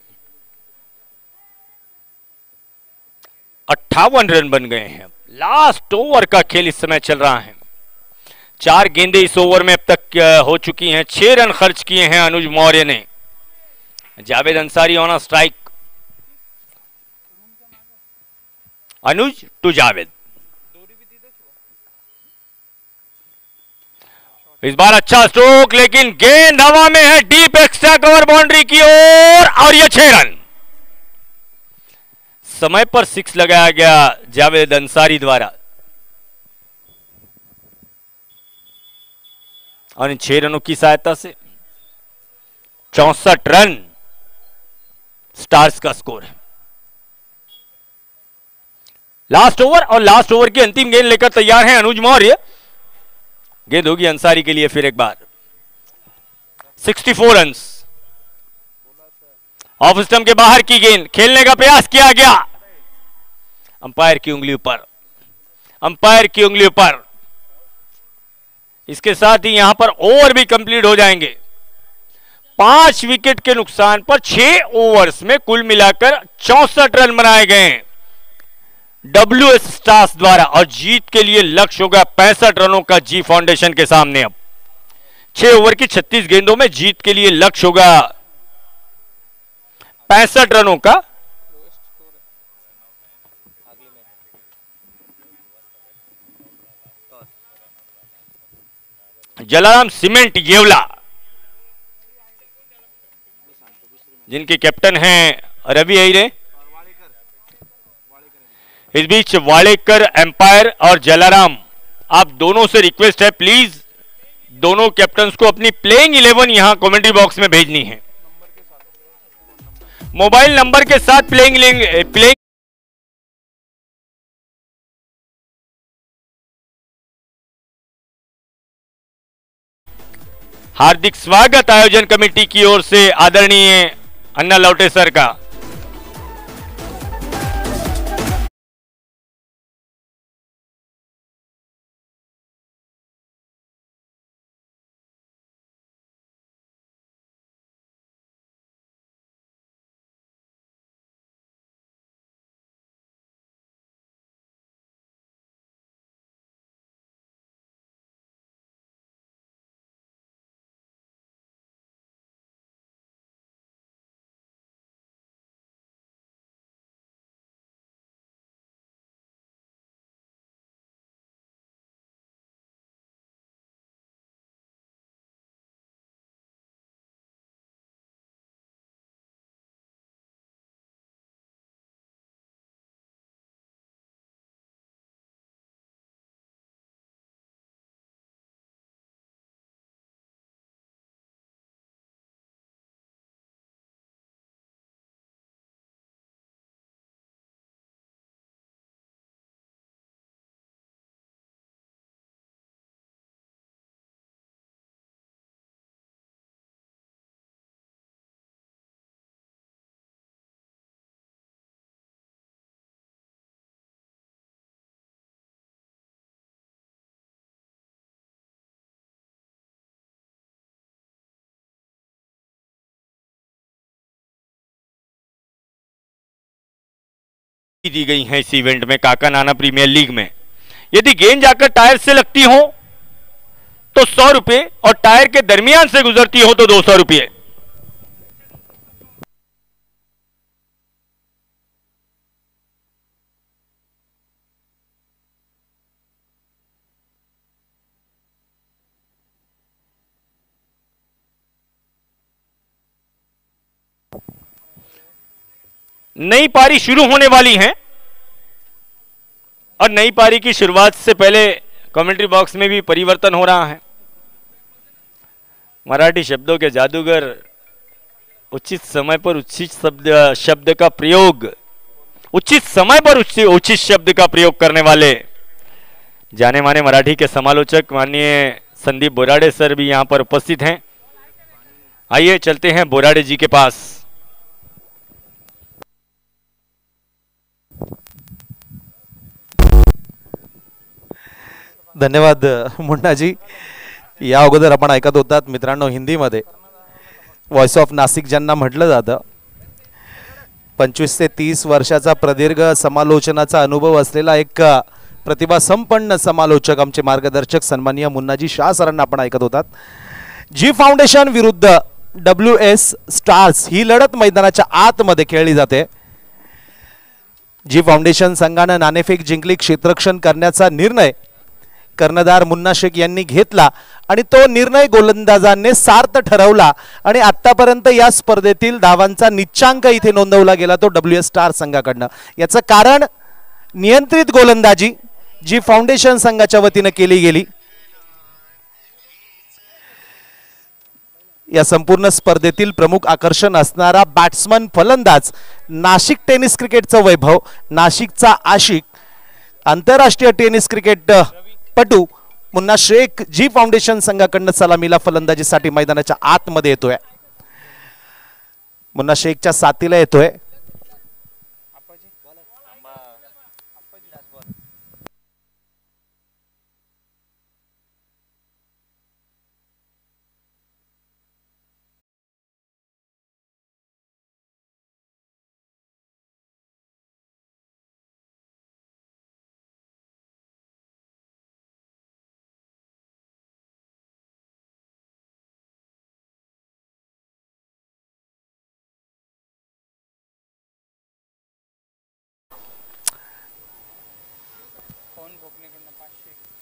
58 रन बन गए हैं। लास्ट ओवर का खेल इस समय चल रहा है। 4 गेंदें इस ओवर में अब तक हो चुकी हैं। 6 रन खर्च किए हैं अनुज मौर्य ने। Javed Ansari on a strike, Anuj to Javed. इस बार अच्छा स्ट्रोक, लेकिन गेंद हवा में है, डीप एक्स्ट्रा कवर बाउंड्री की ओर, और यह 6 रन। समय पर 6 लगाया गया जावेद अंसारी द्वारा, और इन 6 रनों की सहायता से 64 रन स्टार्स का स्कोर है। लास्ट ओवर, और लास्ट ओवर की अंतिम गेंद लेकर तैयार हैं अनुज मौर्य। गेंद होगी अंसारी के लिए फिर एक बार। 64 रन, ऑफ स्टंप के बाहर की गेंद, खेलने का प्रयास किया गया, अंपायर की उंगली ऊपर, अंपायर की उंगली ऊपर। इसके साथ ही यहां पर ओवर भी कंप्लीट हो जाएंगे। 5 विकेट के नुकसान पर 6 ओवर्स में कुल मिलाकर 64 रन बनाए गए हैं WS स्टार्स द्वारा, और जीत के लिए लक्ष्य होगा 65 रनों का जी फाउंडेशन के सामने। अब 6 ओवर की 36 गेंदों में जीत के लिए लक्ष्य होगा 65 रनों का। जलाराम सीमेंट येवला, जिनके कैप्टन हैं रवि अहिरे, इस बीच वाड़ेकर एम्पायर और जलाराम, आप दोनों से रिक्वेस्ट है प्लीज दोनों कैप्टन्स को अपनी प्लेइंग 11 यहां कमेंट्री बॉक्स में भेजनी है। मोबाइल नंबर के साथ प्लेइंग हार्दिक स्वागत आयोजन कमेटी की ओर से आदरणीय अन्ना लौटे सर का। दी गई हैं इस इवेंट में काकानाना प्रीमियर लीग में। यदि गेंद जाकर टायर से लगती हो तो 100 रुपए और टायर के दरमियान से गुजरती हो तो 200 रुपए। नई पारी शुरू होने वाली है और नई पारी की शुरुआत से पहले कमेंट्री बॉक्स में भी परिवर्तन हो रहा है। मराठी शब्दों के जादूगर उचित समय पर उचित शब्द का प्रयोग, उचित समय पर उचित शब्द का प्रयोग करने वाले जाने माने मराठी के समालोचक माननीय संदीप बोराडे सर भी यहां पर उपस्थित हैं। आइए चलते हैं बोराडे जी के पास। धन्यवाद मुन्नाजी। या अगोदर आपण ऐकत होतात मित्रांनो हिंदीमध्ये व्हॉइस ऑफ नाशिक ज्यांना म्हटलं जातं, 25 ते 30 वर्षाचा प्रदीर्घ समालोचनाचा अनुभव असलेला एक प्रतिभा संपन्न समालोचक आमचे मार्गदर्शक सन्माननीय मुन्नाजी शाह सरांना आपण ऐकत होतात। जी फाउंडेशन विरुद्ध WS स्टार्स ही लढत मैदानाच्या आतमध्ये खेळली जाते। जी फाउंडेशन संघाने नाणेफेक जिंकली, क्षेत्ररक्षण करण्याचा निर्णय कर्णधार मुन्ना शेख यांनी घेतला आणि तो निर्णय गोलंदाजांनी सार्थ ठरवला आणि आतापर्यंत या स्पर्धेतील धावांचा निच्चांक इथे नोंदवला गेला तो WS स्टार संघाकडनं। याचं कारण नियंत्रित गोलंदाजी जी फाउंडेशन संघाच्या वतीने केली गेली। या संपूर्ण स्पर्धेतील प्रमुख आकर्षण असणारा बॅट्समन फलंदाज, नाशिक टेनिस क्रिकेटचं वैभव, नाशिकचा आशिक, आंतरराष्ट्रीय टेनिस क्रिकेट पटू मुन्ना शेख जी फाउंडेशन संघाकडनं सलामीला फलंदाजीसाठी मैदानाच्या आतमध्ये येतोय। मुन्ना शेखच्या साथीला येतोय।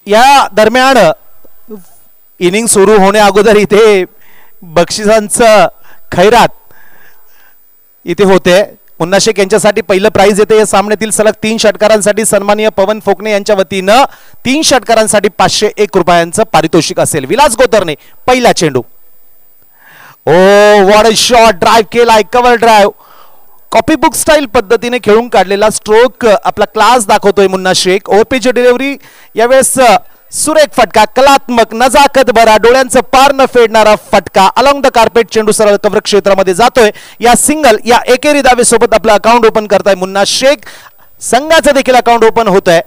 या दरम्यान इनिंग सुरू होण्या अगोदर इथे बक्षिसांचं खैरात इथे होते। मुन्ना शेख यांच्यासाठी पहिलं प्राइज येते। या सामन्यातील सलग 3 षटकारांसाठी सन्माननीय पवन फोकणे यांच्या वतीनं 3 षटकारांसाठी 501 रुपयांचं पारितोषिक असेल। विलास गोतरने पहिला चेंडू, ओ व्हॉट अ शॉट, ड्राइव्ह केलाय, cover drive, copy book style पद्धतीने खेळून काढलेला स्ट्रोक आपला क्लास दाखवतोय मुन्ना शेख। ओपीची डिलिव्हरी यावेळेस सुरेख फटका, कलात्मक, नजाकत भरा, डोळ्यांचं पार न फेडणारा फटका अलॉंग द कार्पेट, चेंडू सरळ कव्हर क्षेत्रामध्ये जातोय। या सिंगल या एकेरी दावेसोबत आपलं अकाउंट ओपन करताय मुन्ना शेख। संघाचं देखील अकाउंट ओपन होतंय।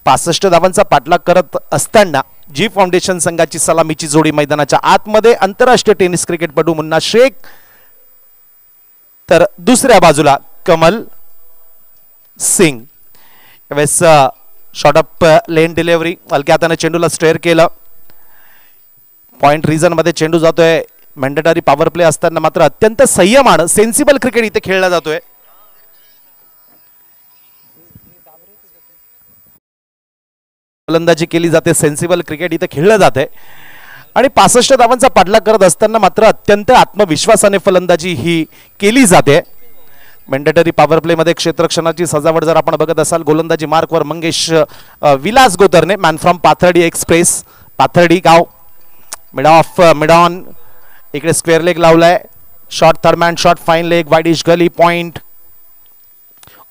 65 धावांचा पाठलाग करत असताना जी फाउंडेशन संघाची सलामीची जोडी मैदानाच्या आतमध्ये आंतरराष्ट्रीय टेनिस क्रिकेटपटू मुन्ना शेख, तर दुसऱ्या बाजूला कमल सिंग। यावेळेस शॉर्ट अप लेन डिलिव्हरी, हलक्या हाताने चेंडूला स्टेअर केलं। पॉइंट रिजन मध्ये चेंडू जातोय। मॅन्डेटरी पॉवर प्ले असताना मात्र अत्यंत संयमानं सेन्सिबल क्रिकेट इथे खेळला जातोय। फलंदाजी केली जाते, सेन्सिबल क्रिकेट इथे खेळलं जाते आणि 65 धावांचा पाठलाग करत असताना मात्र अत्यंत आत्मविश्वासाने फलंदाजी ही केली जाते। मॅन्डेटरी पॉवर प्ले मध्ये क्षेत्ररक्षणाची सजावट जर आपण बघत असाल, गोलंदाजी मार्कवर Mangesh Vilas Gotarne, man from Pathardi express, Pathardi गाव, मिड ऑफ मिड ऑन, इकडे स्क्वेअर लेग लावलाय, short third man, short fine leg, wideish gully, point,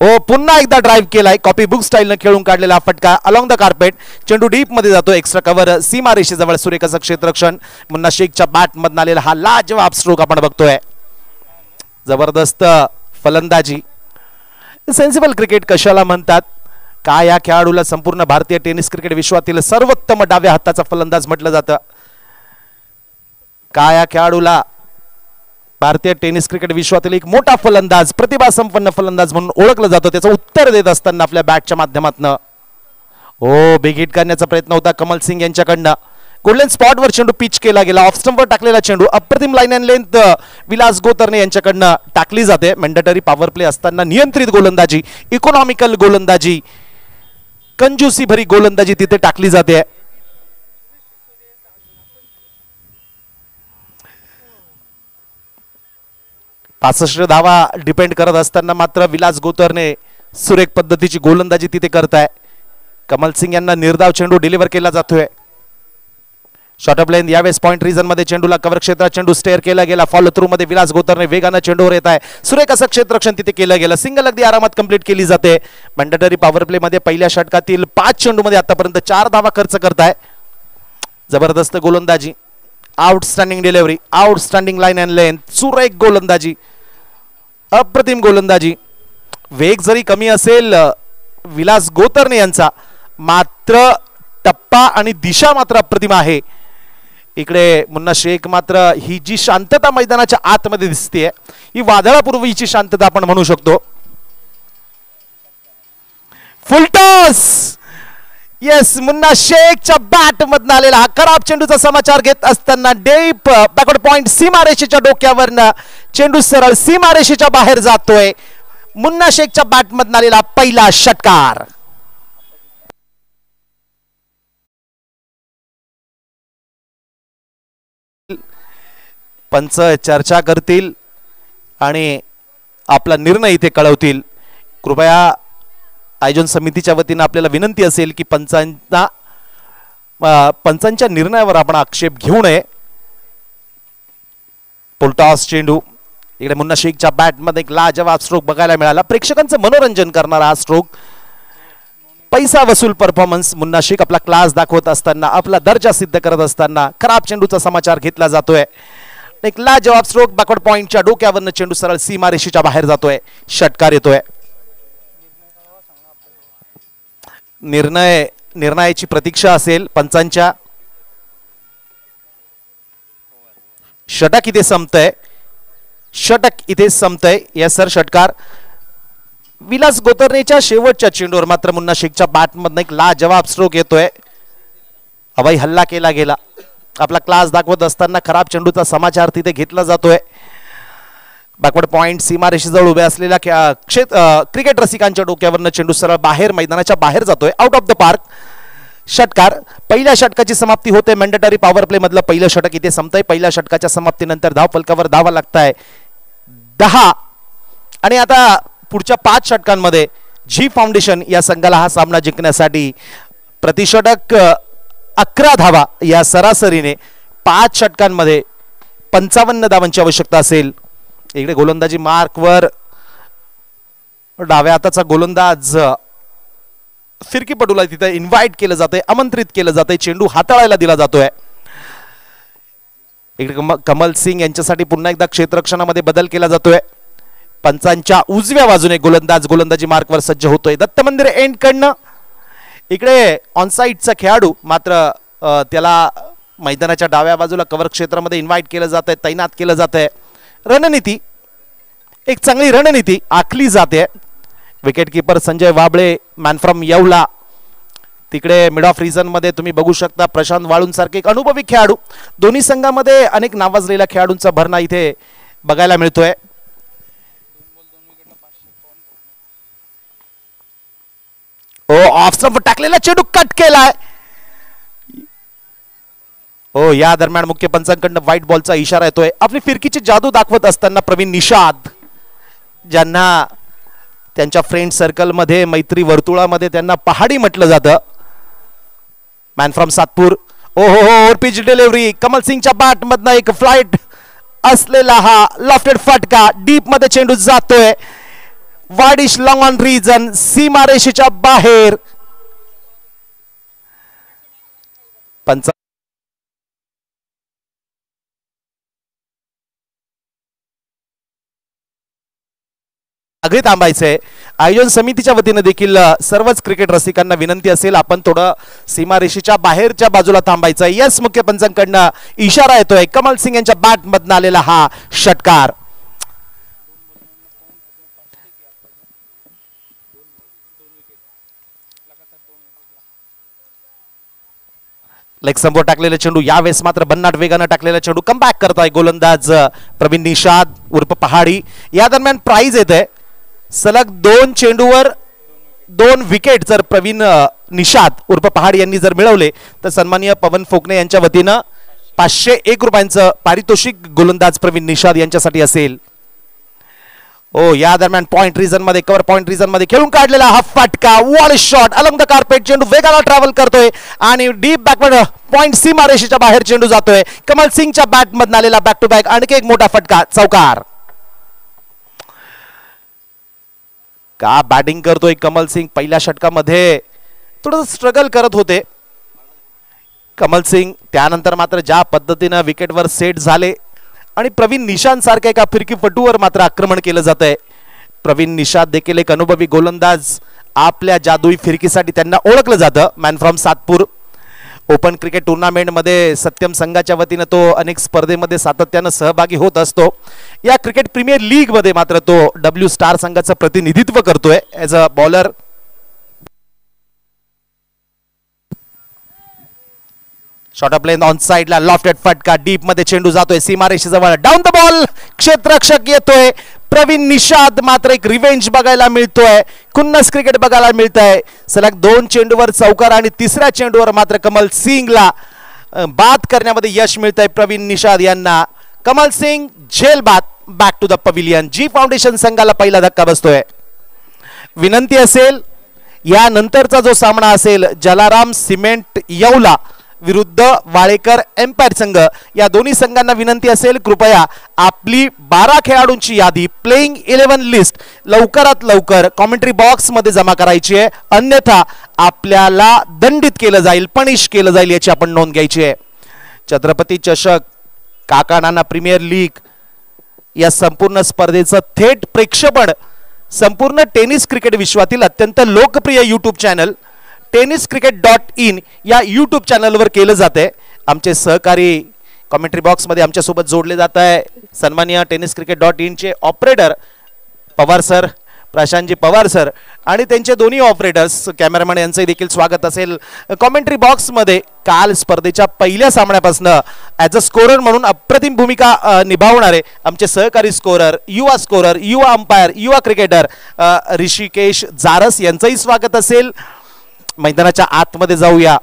ओ पुन्हा एकदा ड्राइव्ह केलाय, कॉपी बुक स्टाईलने खेळून काढलेला फटका अलॉंग द कार्पेट, चेंडू डीप मध्ये जातो, एक्स्ट्रा कव्हर सीमा रेषेजवळ, सुरेख असं क्षेत्ररक्षण। मुन्ना शेखच्या बॅट मधून आलेला हा लाजवाब स्ट्रोक आपण बघतोय। जबरदस्त फलंदाजी, सेन्सिबल क्रिकेट कशाला म्हणतात, का या खेळाडूला संपूर्ण भारतीय टेनिस क्रिकेट विश्वातील सर्वोत्तम डाव्या हाताचा फलंदाज म्हटलं जातं, का या खेळाडूला भारतीय टेनिस क्रिकेट विश्वातील एक मोठा फलंदाज, प्रतिभासंपन्न फलंदाज म्हणून ओळखलं जातं. त्याचं उत्तर देत असताना आपल्या बॅटच्या माध्यमातून बिग हिट करण्याचा प्रयत्न होता कमल सिंग यांच्याकडनं. गोल्डन स्पॉटवर चेंडू पिच केला गेला. ऑफ स्टंपवर टाकलेला चेंडू अप्रतिम line and length Vilas Gotarne यांच्याकडनं टाकली जाते. मॅन्डेटरी पॉवर प्ले असताना नियंत्रित गोलंदाजी, इकॉनॉमिकल गोलंदाजी, कंजूसी भरी गोलंदाजी तिथे टाकली जाते. पासष्ट धावा डिपेंड करत असताना मात्र विलास गोतरणे सुरेख पद्धतीची गोलंदाजी तिथे करताय. कमल सिंग यांना निर्धाव चेंडू डिलिव्हर केला जातोय. शॉर्ट ऑफ लेंथ यावेळेस पॉइंट रिजन मध्ये चेंडूला कव्हर क्षेत्रात चेंडू स्टेअर केला गेला. फॉलो थ्रू मध्ये विलास गोतरणे वेगानं चेंडूवर येत आहे. सुरेख असं क्षेत्ररक्षण तिथे केलं गेलं. सिंगल अगदी आरामात कंप्लीट केली जाते. मॅन्डेटरी पॉवर प्ले मध्ये पहिल्या षटकातील 5 चेंडू मध्ये आतापर्यंत 4 धावा खर्च करताय. जबरदस्त गोलंदाजी, outstanding delivery, outstanding line and length, सुरेख गोलंदाजी, अप्रतिम गोलंदाजी. वेग जरी कमी असेल विलास गोतरणे यांचा, मात्र टप्पा आणि दिशा मात्र अप्रतिम आहे. इकडे मुन्ना शेख मात्र ही जी शांतता मैदानाच्या आतमध्ये दिसते ही वादळापूर्वीची शांतता आपण म्हणू शकतो. फुलटॉस, येस, मुन्ना शेखच्या बॅट मधून आलेला हा खराब चेंडूचा समाचार घेत असताना डेप बॅकवर्ड पॉइंट सीमारेषेच्या डोक्यावरनं चेंडू सरळ सीमारेषेच्या बाहेर जातोय. मुन्ना शेखच्या बॅट मधून आलेला पहिला षटकार. पंच चर्चा करतील आणि आपला निर्णय इथे कळवतील. कृपया आयोजन समितीच्या वतीनं आपल्याला विनंती असेल की पंचांच्या निर्णयावर आपण आक्षेप घेऊ नये. पुलटॉस चेंडू. इकडे मुन्ना शेखच्या बॅटमध्ये एक लाजवाब स्ट्रोक बघायला मिळाला. प्रेक्षकांचं मनोरंजन करणारा हा स्ट्रोक, पैसा वसूल परफॉर्मन्स. मुन्ना शेख आपला क्लास दाखवत असताना, आपला दर्जा सिद्ध करत असताना खराब चेंडूचा समाचार घेतला जातोय. एक लाजवाब स्ट्रोक, बॅकवर्ड पॉइंटच्या डोक्यावरनं चेंडू सरळ सीमारेषेच्या बाहेर जातोय. षटकार येतोय. निर्णयाची प्रतीक्षा असेल पंचांच्या. षटक इथे संपतंय. षटक इथे संपतंय. यस सर, षटकार. विलास गोतरणेच्या शेवटच्या चेंडूवर मात्र मुन्ना शेखच्या बॅटमधनं एक लाजवाब स्ट्रोक येतोय. हवाई हल्ला केला गेला. आपला क्लास दाखवत असताना खराब चेंडूचा समाचार तिथे घेतला जातोय. बॅकवर्ड पॉइंट सीमारेषेजवळ उभे असलेल्या क्रिकेट रसिकांच्या डोक्यावरनं चेंडू सरळ बाहेर, मैदानाच्या बाहेर जातोय, आउट ऑफ द पार्क. षटकार. पहिल्या षटकाची समाप्ती होते. मॅन्डेटरी पॉवर प्ले मधलं पहिलं षटक इथे संपतंय. पहिल्या षटकाच्या समाप्तीनंतर धावफलकावर धावा लागताय 10. आणि आता पुढच्या 5 षटकांमध्ये झी फाउंडेशन या संघाला हा सामना जिंकण्यासाठी प्रतिषटक 11 धावा या सरासरीने 5 षटकांमध्ये 55 धावांची आवश्यकता असेल. इकडे गोलंदाजी मार्कवर डाव्या हाताचा गोलंदाज फिरकीपटूला तिथे इन्व्हाइट केलं जातंय, आमंत्रित केलं जातंय. चेंडू हाताळायला दिला जातोय. इकडे कमल सिंग यांच्यासाठी पुन्हा एकदा क्षेत्ररक्षणामध्ये बदल केला जातोय. पंचांच्या उजव्या बाजूने गोलंदाज गोलंदाजी मार्कवर सज्ज होतोय. दत्त मंदिर एंड कडनं इकडे ऑनसाइडचा खेळाडू मात्र त्याला मैदानाच्या डाव्या बाजूला कव्हर क्षेत्रामध्ये इन्व्हाइट केलं जातंय, तैनात केलं जातंय. रणनीती, एक चांगली रणनीती आखली जाते. Wicket keeper Sanjay Wable, man from Yeola. तिकडे मिड ऑफ रिजन मध्ये तुम्ही बघू शकता प्रशांत वाळूंसारखे एक अनुभवी खेळाडू. दोन्ही संघामध्ये अनेक नावाजलेल्या खेळाडूंचा भरणा इथे बघायला मिळतोय. ऑफ स्टंप टाकलेला चेंडू कट केलाय. या दरम्यान मुख्य पंचांकडनं व्हाईट बॉलचा इशारा येतोय. आपली फिरकीची जादू दाखवत असताना प्रवीण निषाद, ज्यांना त्यांच्या फ्रेंड सर्कल मध्ये, मैत्री वर्तुळामध्ये त्यांना पहाडी म्हटलं जातं, मॅन फ्रॉम सातपूर. ओहो, पिच डिलिव्हरी. कमल सिंगच्या बॅट मधनं एक फ्लाइट असलेला हा लॉफ्टेड फटका डीप मध्ये चेंडू जातोय. वाडिश लॉंग ऑन रिजन, सीमारेषेच्या बाहेर. पंच आगळी थांबायचंय आयोजन समितीच्या वतीने देखील सर्वच क्रिकेट रसिकांना विनंती असेल, आपण थोडं सीमारेषेच्या बाहेरच्या बाजूला थांबायचं. यस, मुख्य पंचांकडनं इशारा येतोय. कमल सिंग यांच्या बॅट मधून आलेला हा षटकार. लेग समोर टाकलेला चेंडू, यावेळेस मात्र भन्नाट वेगानं टाकलेला चेंडू कमबॅक करतोय गोलंदाज प्रवीण निषाद उर्फ पहाडी. या दरम्यान प्राइज येते सलग 2 चेंडूवर 2 विकेट जर प्रवीण निषाद उर्फ पहाडी यांनी जर मिळवले तर सन्माननीय पवन फोकणे यांच्या वतीनं 501 रुपयांचं पारितोषिक गोलंदाज प्रवीण निषाद यांच्यासाठी असेल. ओ, या दरम्यान पॉइंट रिजन मध्ये, कव्हर पॉइंट रिजन मध्ये खेळून काढलेला हा फटका, wall shot along the carpet. चेंडू वेगाला ट्रॅव्हल करतोय आणि डीप बॅकवर्ड पॉइंट सीमारेषेच्या बाहेर चेंडू जातोय. कमल सिंगच्या बॅट मधून आलेला बॅक टू बॅक आणखी एक मोठा फटका, चौकार. का बॅटिंग करतोय कमल सिंग. पहिल्या षटकामध्ये थोडं स्ट्रगल करत होते कमल सिंग, त्यानंतर मात्र ज्या पद्धतीनं विकेटवर सेट झाले आणि प्रवीण निषाद सारख्या एका फिरकीपटूवर मात्र आक्रमण केलं जात आहे. प्रवीण निषाद देखील एक अनुभवी गोलंदाज, आपल्या जादुई फिरकीसाठी त्यांना ओळखलं जातं. Man from Satpur. Open cricket tournament मध्ये सत्यम संघाच्या वतीनं तो अनेक स्पर्धेमध्ये सातत्यानं सहभागी होत असतो. या क्रिकेट प्रीमियर लीग मध्ये मात्र तो डब्ल्यू स्टार संघाचं प्रतिनिधित्व करतोय as a bowler. Short of lane on साइडला लॉफ्टेड फटका, डीप मध्ये चेंडू जातोय सीमारेषेजवळ, डाऊन द बॉल, क्षेत्ररक्षक येतोय. प्रवीण निषाद मात्र एक रिवेंज बघायला मिळतोय, खुन्नस क्रिकेट बघायला मिळतंय. सलग 2 चेंडूवर चौकार आणि तिसऱ्या चेंडूवर मात्र कमल सिंगला बाद करण्यामध्ये यश मिळतंय प्रवीण निषाद यांना. कमल सिंग झेल बाद बॅक टू द पविलियन. जी फाउंडेशन संघाला पहिला धक्का बसतोय. विनंती असेल यानंतरचा जो सामना असेल जलाराम सिमेंट येवला विरुद्ध वाळेकर एम्पायर संघ, या दोन्ही संघांना विनंती असेल कृपया आपली 12 खेळाडूंची यादी प्लेइंग 11 लिस्ट लवकरात लवकर कॉमेंट्री बॉक्स मध्ये जमा करायची आहे, अन्यथा आपल्याला दंडित केलं जाईल, पनिश केलं जाईल याची आपण नोंद घ्यायची आहे. छत्रपती चषक, काका नाना प्रीमियर लीग या संपूर्ण स्पर्धेचं थेट प्रेक्षेपण संपूर्ण टेनिस क्रिकेट विश्वातील अत्यंत लोकप्रिय यूट्यूब चॅनल tenniscricket.in या यूट्यूब चॅनलवर केलं जाते. आमचे सहकारी कॉमेंट्री बॉक्स मध्ये आमच्या सोबत जोडले जात आहे सन्माननीय tenniscricket.in चे operator Pawar sir, Prashant ji Pawar sir आणि त्यांचे दोन्ही ऑपरेटर्स कॅमेरामॅन यांचे देखील स्वागत असेल कॉमेंट्री बॉक्स मध्ये. काल स्पर्धेच्या पहिल्या सामन्यापासून ॲज अ स्कोरर म्हणून अप्रतिम भूमिका निभावणारे आमचे सहकारी स्कोरर, युवा अंपायर, युवा क्रिकेटर ऋषिकेश जारस यांचंही स्वागत असेल. मैदानाच्या आतमध्ये जाऊया.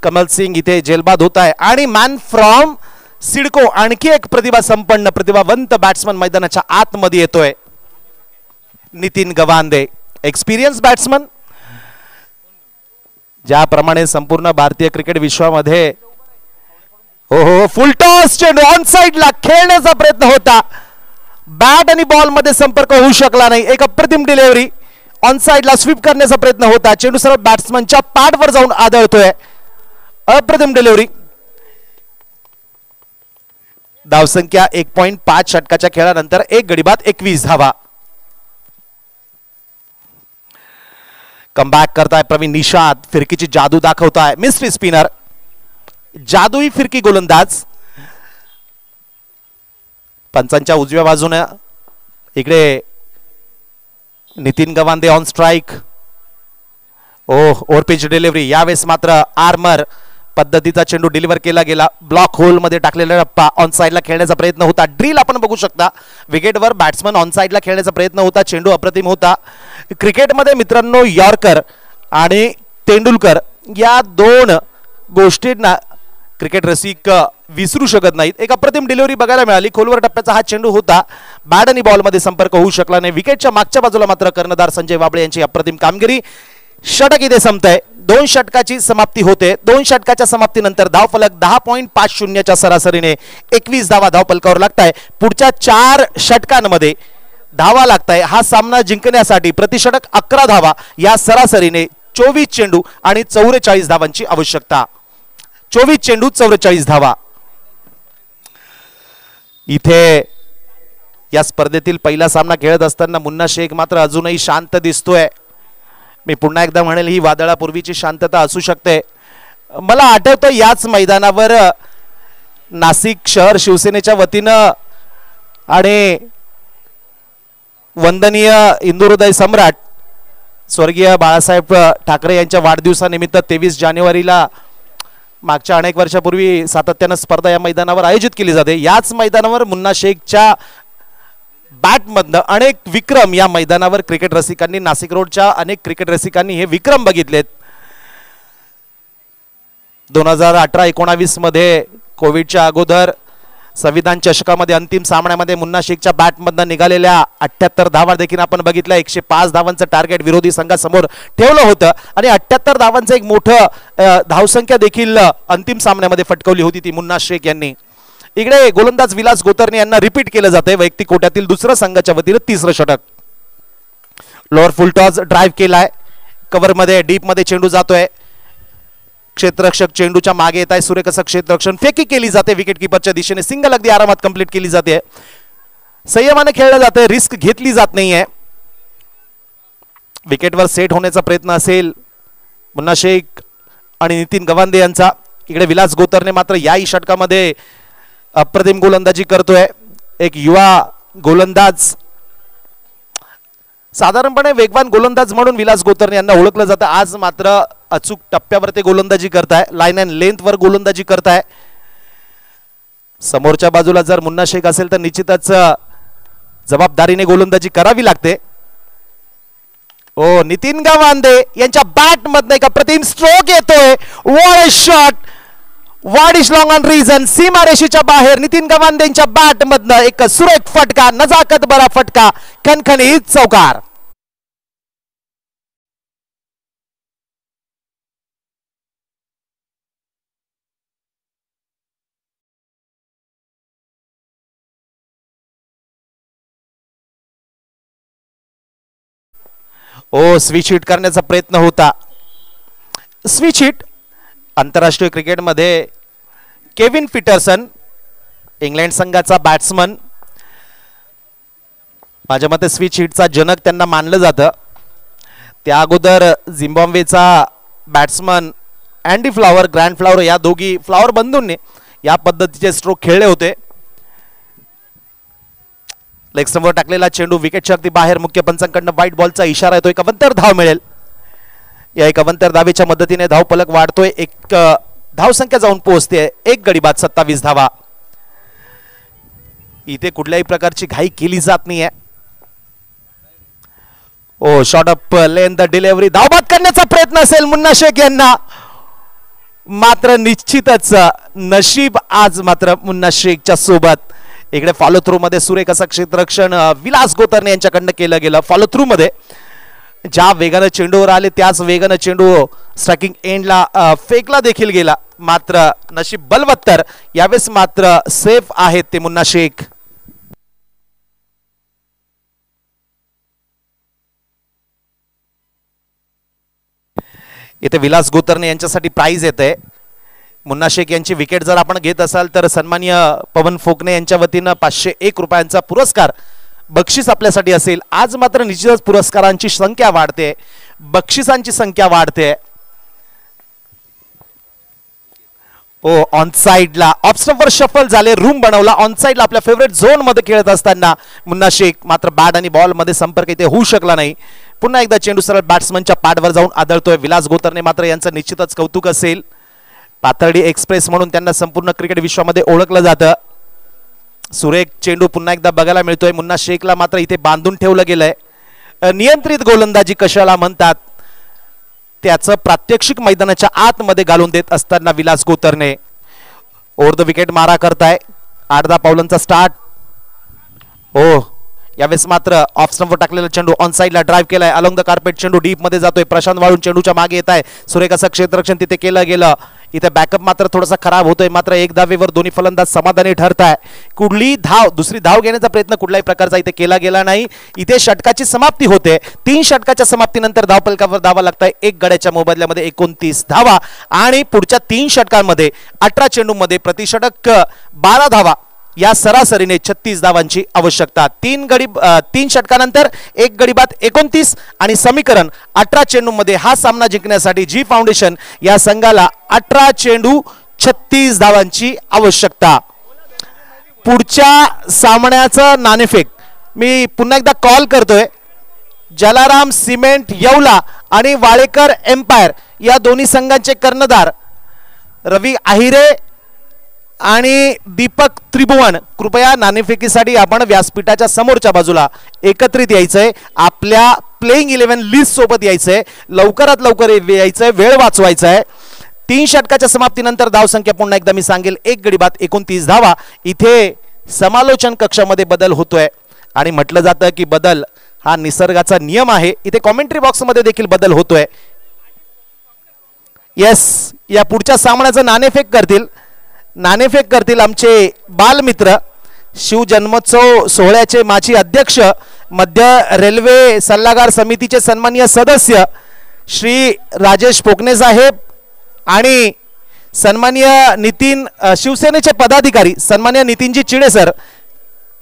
कमल सिंग इथे जेलबाद होत आहे आणि मॅन फ्रॉम सिडको आणखी एक प्रतिभा संपन्न प्रतिभावंत बॅट्समन मैदानाच्या आतमध्ये येतोय. नितीन गवांदे, एक्सपिरियन्स बॅट्समन, ज्याप्रमाणे संपूर्ण भारतीय क्रिकेट विश्वामध्ये हो फुल टॉस चेंडू ऑन साइडला खेळण्याचा प्रयत्न होता, बॅट आणि बॉल मध्ये संपर्क होऊ शकला नाही. एक अप्रतिम डिलिव्हरी ऑन साइडला स्वीप करण्याचा प्रयत्न होता, चेंडू सरळ बॅट्समनच्या पाठवर जाऊन आदळतोय. अप्रतिम डिलिव्हरी. धावसंख्या 1.5 षटकाच्या खेळानंतर 1 गडी बाद 21 धावा. कमबॅक करताय प्रवीण निषाद, फिरकीची जादू दाखवताय. मिस्ट्री स्पिनर, जादुई फिरकी गोलंदाज. पंचांच्या उजव्या बाजूने इकडे नितीन गवांदे on strike. Over pitch delivery, यावेळेस मात्र आर्मर पद्धतीचा चेंडू डिलिव्हर केला गेला. ब्लॉक होल मध्ये टाकलेला रप्पा ऑन साइडला खेळण्याचा प्रयत्न होता. ड्रिल आपण बघू शकता, विकेटवर बॅट्समन ऑन साइडला खेळण्याचा प्रयत्न होता, चेंडू अप्रतिम होता. क्रिकेटमध्ये मित्रांनो यॉर्कर आणि तेंडुलकर या 2 गोष्टींना क्रिकेट रसिक विसरू शकत नाहीत. एक अप्रतिम डिलिव्हरी बघायला मिळाली, खोलवर टप्प्याचा हा चेंडू होता, बॅट आणि बॉल मध्ये संपर्क होऊ शकला नाही. विकेटच्या मागच्या बाजूला मात्र कर्णधार संजय वाबळे यांची अप्रतिम कामगिरी. षटक इथे संपतंय, 2 षटकाची समाप्ती होते. 2 षटकाच्या समाप्तीनंतर धावफलक 10.50च्या सरासरीने 21 धावा धावफलकावर लागताय. पुढच्या 4 षटकांमध्ये धावा लागताय. हा सामना जिंकण्यासाठी प्रतिषटक 11 धावा, या सरासरीने 24 चेंडू आणि 44 धावांची आवश्यकता. 24 चेंडू 44 धावा. इथे या स्पर्धेतील पहिला सामना खेळत असताना मुन्ना शेख मात्र अजूनही शांत दिसतोय. मी पुन्हा एकदा म्हणेल ही वादळापूर्वीची शांतता असू शकते. मला आठवतं याच मैदानावर नाशिक शहर शिवसेनेच्या वतीनं आणि वंदनीय हिंदुहृदय सम्राट स्वर्गीय बाळासाहेब ठाकरे यांच्या वाढदिवसानिमित्त 23 जानेवारीला मागच्या अनेक वर्षापूर्वी सातत्यानं स्पर्धा या मैदानावर आयोजित केली जाते. याच मैदानावर मुन्ना शेखच्या बॅटमधनं अनेक विक्रम या मैदानावर क्रिकेट रसिकांनी, नाशिक रोडच्या अनेक क्रिकेट रसिकांनी हे विक्रम बघितलेत. 2018-19 मध्ये कोविडच्या अगोदर संविधान चषकामध्ये अंतिम सामन्यामध्ये मुन्ना शेखच्या बॅटमधनं निघालेल्या 78 धावा देखील आपण बघितल्या. 105 धावांचं टार्गेट विरोधी संघासमोर ठेवलं होतं आणि 78 धावांचं एक मोठं धावसंख्या देखील अंतिम सामन्यामध्ये फटकवली होती ती मुन्ना शेख यांनी. इकडे गोलंदाज विलास गोतरणे यांना रिपीट केलं जाते वैयक्तिक कोट्यातील दुसरं संघाच्या वतीनं 3रं षटक. लोअर फुल टॉस ड्राईव्ह केलाय, कव्हरमध्ये डीपमध्ये चेंडू जातोय, क्षेत्ररक्षक चेंडूच्या मागे येत आहे, सूर्यकसक क्षेत्ररक्षण, फेकी केली जाते विकेट किपरच्या दिशेने, सिंगल अगदी आरामात कंप्लीट केली जाते. संयमाने खेळलं जाते, रिस्क घेतली जात नाहीये. विकेटवर सेट होण्याचा प्रयत्न असेल मुन्ना शेख आणि नितीन गवांदे यांचा. इकडे विलास गोतरणे मात्र याही षटकामध्ये अप्रतिम गोलंदाजी करतोय. एक युवा गोलंदाज, साधारणपणे वेगवान गोलंदाज म्हणून विलास गोतरणे यांना ओळखलं जातं. आज मात्र अचूक टप्प्यावर ते गोलंदाजी करताय, लाईन अँड लेंथ वर गोलंदाजी करताय. समोरच्या बाजूला जर मुन्ना शेख असेल तर निश्चितच जबाबदारीने गोलंदाजी करावी लागते. ओ नितीन गवांदे यांच्या बॅट मधनं एक अप्रतिम स्ट्रोक येतोय. What a shot, what is long on region. सीमारेषेच्या बाहेर नितीन गवांदेंच्या बॅट मधनं एक सुरेख फटका, नजाकत बरा फटका, खणखणीत चौकार. ओ स्विच हिट करण्याचा प्रयत्न होता. स्विच हिट आंतरराष्ट्रीय क्रिकेटमध्ये केविन पीटरसन इंग्लंड संघाचा बॅट्समन, माझ्या मते स्विच हिटचा जनक त्यांना मानलं जातं. त्या अगोदर झिम्बाब्वेचा batsman Andy Flower, Grant Flower या दोघी फ्लॉवर बंधूंनी या पद्धतीचे स्ट्रोक खेळले होते. लेग स्टंपवर टाकलेला चेंडू विकेटच्या अगदी बाहेर, मुख्य पंचांकडनं व्हाईट बॉलचा इशारा येतो. एक अवंतर धाव मिळेल. या एक अवंतर धावेच्या मदतीने धावफलक वाढतोय. एक धावसंख्या जाऊन पोहोचते 1 गडी बाद 27 धावा. इथे कुठल्याही प्रकारची घाई केली जात नाहीये. ओ short up lane the delivery, धावबाद करण्याचा प्रयत्न असेल मुन्ना शेख यांना, मात्र निश्चितच नशीब आज मात्र मुन्ना शेखच्या सोबत. इकडे फॉलो थ्रू मध्ये सुरेख असं क्षेत्ररक्षण विलास गोतरणे यांच्याकडनं केलं गेलं. फॉलो थ्रू मध्ये ज्या वेगानं चेंडूवर आले त्याच वेगानं चेंडू स्ट्रायकिंग एंडला फेकला देखील गेला, मात्र नशीब बलवत्तर. यावेळेस मात्र सेफ आहेत ते मुन्ना शेख. इथे विलास गोतरणे यांच्यासाठी प्राइज येते. मुन्ना शेख यांची विकेट जर आपण घेत असाल तर सन्माननीय पवन फोकणे यांच्या वतीनं 501 रुपयांचा पुरस्कार बक्षीस आपल्यासाठी असेल. आज मात्र निश्चितच पुरस्कारांची संख्या वाढते, बक्षिसांची संख्या वाढते. ओ ऑन साइडला ऑफ स्टंपवर शफल झाले, रूम बनवला. ऑन साइडला आपल्या फेवरेट झोन मध्ये खेळत असताना मुन्ना शेख, मात्र बॅट आणि बॉल मध्ये संपर्क इथे होऊ शकला नाही. पुन्हा एकदा चेंडू सरळ बॅट्समनच्या पाठवर जाऊन आदळतोय. विलास गोतरणे मात्र यांचं निश्चितच कौतुक असेल. पाथर्डी एक्सप्रेस म्हणून त्यांना संपूर्ण क्रिकेट विश्वामध्ये ओळखलं जातं. सुरेख चेंडू पुन्हा एकदा बघायला मिळतोय. मुन्ना शेखला मात्र इथे बांधून ठेवलं गेलंय. नियंत्रित गोलंदाजी कशाला म्हणतात त्याचं प्रात्यक्षिक मैदानाच्या आतमध्ये घालून देत असताना Vilas Gotarne over the wicket मारा करताय. 8-10 पावलांचा स्टार्ट. ओ यावेळेस मात्र ऑफ स्टंपवर टाकलेला चेंडू ऑन साइडला ड्राईव्ह केलाय. अलॉंग द कार्पेट चेंडू डीप मध्ये जातोय. प्रशांत वाळून चेंडूच्या मागे येत आहे. सुरेख असं क्षेत्ररक्षण तिथे केलं गेलं. इथे बॅकअप मात्र थोडासा खराब होतोय, मात्र एक धावेवर दोन्ही फलंदाज समाधानी ठरताय. कुठली धाव, दुसरी धाव घेण्याचा प्रयत्न कुठल्याही प्रकारचा इथे केला गेला नाही. इथे षटकाची समाप्ती होते. 3 षटकाच्या समाप्तीनंतर धावफलकावर धावा लागताय 1 गड्याच्या मोबदल्यामध्ये 29 धावा आणि पुढच्या 3 षटकांमध्ये 18 चेंडूमध्ये प्रति षटक 12 धावा या सरासरीने 36 धावांची आवश्यकता. तीन षटकानंतर एक गडी बाद 29 आणि समीकरण 18 चेंडूमध्ये हा सामना जिंकण्यासाठी जी फाउंडेशन या संघाला 18 चेंडू 36 धावांची आवश्यकता. पुढच्या सामन्याचं नाणेफेक मी पुन्हा एकदा कॉल करतोय. जलाराम सिमेंट येवला आणि वाळेकर एम्पायर या दोन्ही संघांचे कर्णधार रवी आहिरे आणि दीपक त्रिभुवन, कृपया नाणेफेकीसाठी आपण व्यासपीठाच्या समोरच्या बाजूला एकत्रित यायचंय. आपल्या प्लेइंग 11 लिस्ट सोबत यायचंय. लवकरात लवकर यायचंय, वेळ वाचवायचा आहे. 3 षटकाच्या समाप्तीनंतर धावसंख्या पुन्हा एकदा मी सांगेल, एक गडी बाद 29 धावा. इथे समालोचन कक्षामध्ये बदल होतोय आणि म्हटलं जातं की बदल हा निसर्गाचा नियम आहे. इथे कॉमेंट्री बॉक्समध्ये देखील बदल होतोय. येस, या पुढच्या सामन्याचं नाणेफेक करतील आमचे बालमित्र, शिवजन्मोत्सव सोहळ्याचे माजी अध्यक्ष, मध्य रेल्वे सल्लागार समितीचे सन्माननीय सदस्य श्री राजेश पोकणे साहेब आणि सन्माननीय शिवसेनेचे पदाधिकारी सन्माननीय नितीनजी चिडे सर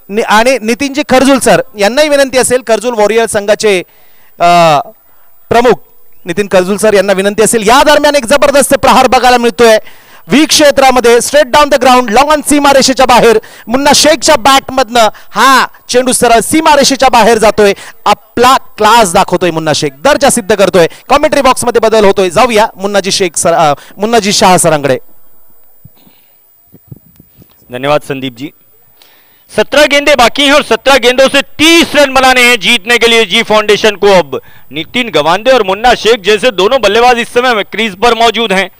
आणि नितीनजी खरजूल सर यांनाही विनंती असेल. खरजूल वॉरियर संघाचे प्रमुख नितीन खरजूल सर यांना विनंती असेल. या दरम्यान एक जबरदस्त प्रहार बघायला मिळतोय व्ही क्षेत्रामध्ये. Straight down the ground, long on सीमारेषेच्या बाहेर मुन्ना शेखच्या बॅटमधनं हा चेंडू सरळ सीमारेषेच्या बाहेर जातोय. आपला क्लास दाखवतोय मुन्ना शेख, दर्जा सिद्ध करतोय. कॉमेंट्री बॉक्स मध्ये बदल होतोय. जाऊया मुन्नाजी शाह सरांकडे. धन्यवाद संदीप जी. 17 गेंदे बाकी हैं और 17 गेंदों से 30 रन बनाने हैं जीतने के लिए जी फाउंडेशन को. अब नितिन गवांदे और मुन्ना शेख जैसे दोनों बल्लेबाज इस समय क्रीज पर मौजूद हैं.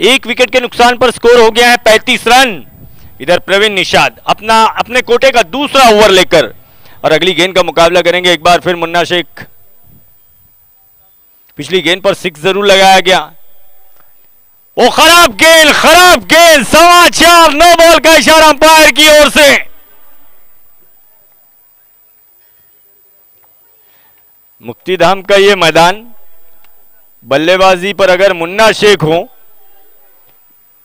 एक विकेट के नुकसान पर स्कोर हो गया है 35 रन. इधर प्रवीण निषाद अपने कोटे का दूसरा ओवर लेकर और अगली गेंद का मुकाबला करेंगे. एक बार फिर मुन्ना शेख. पिछली गेंद पर 6 जरूर लगाया गया. ओ खराब गेंद 4.25 नो बॉल का इशारा अंपायर की ओर से. मुक्तिधाम का ये मैदान, बल्लेबाजी पर अगर मुन्ना शेख हो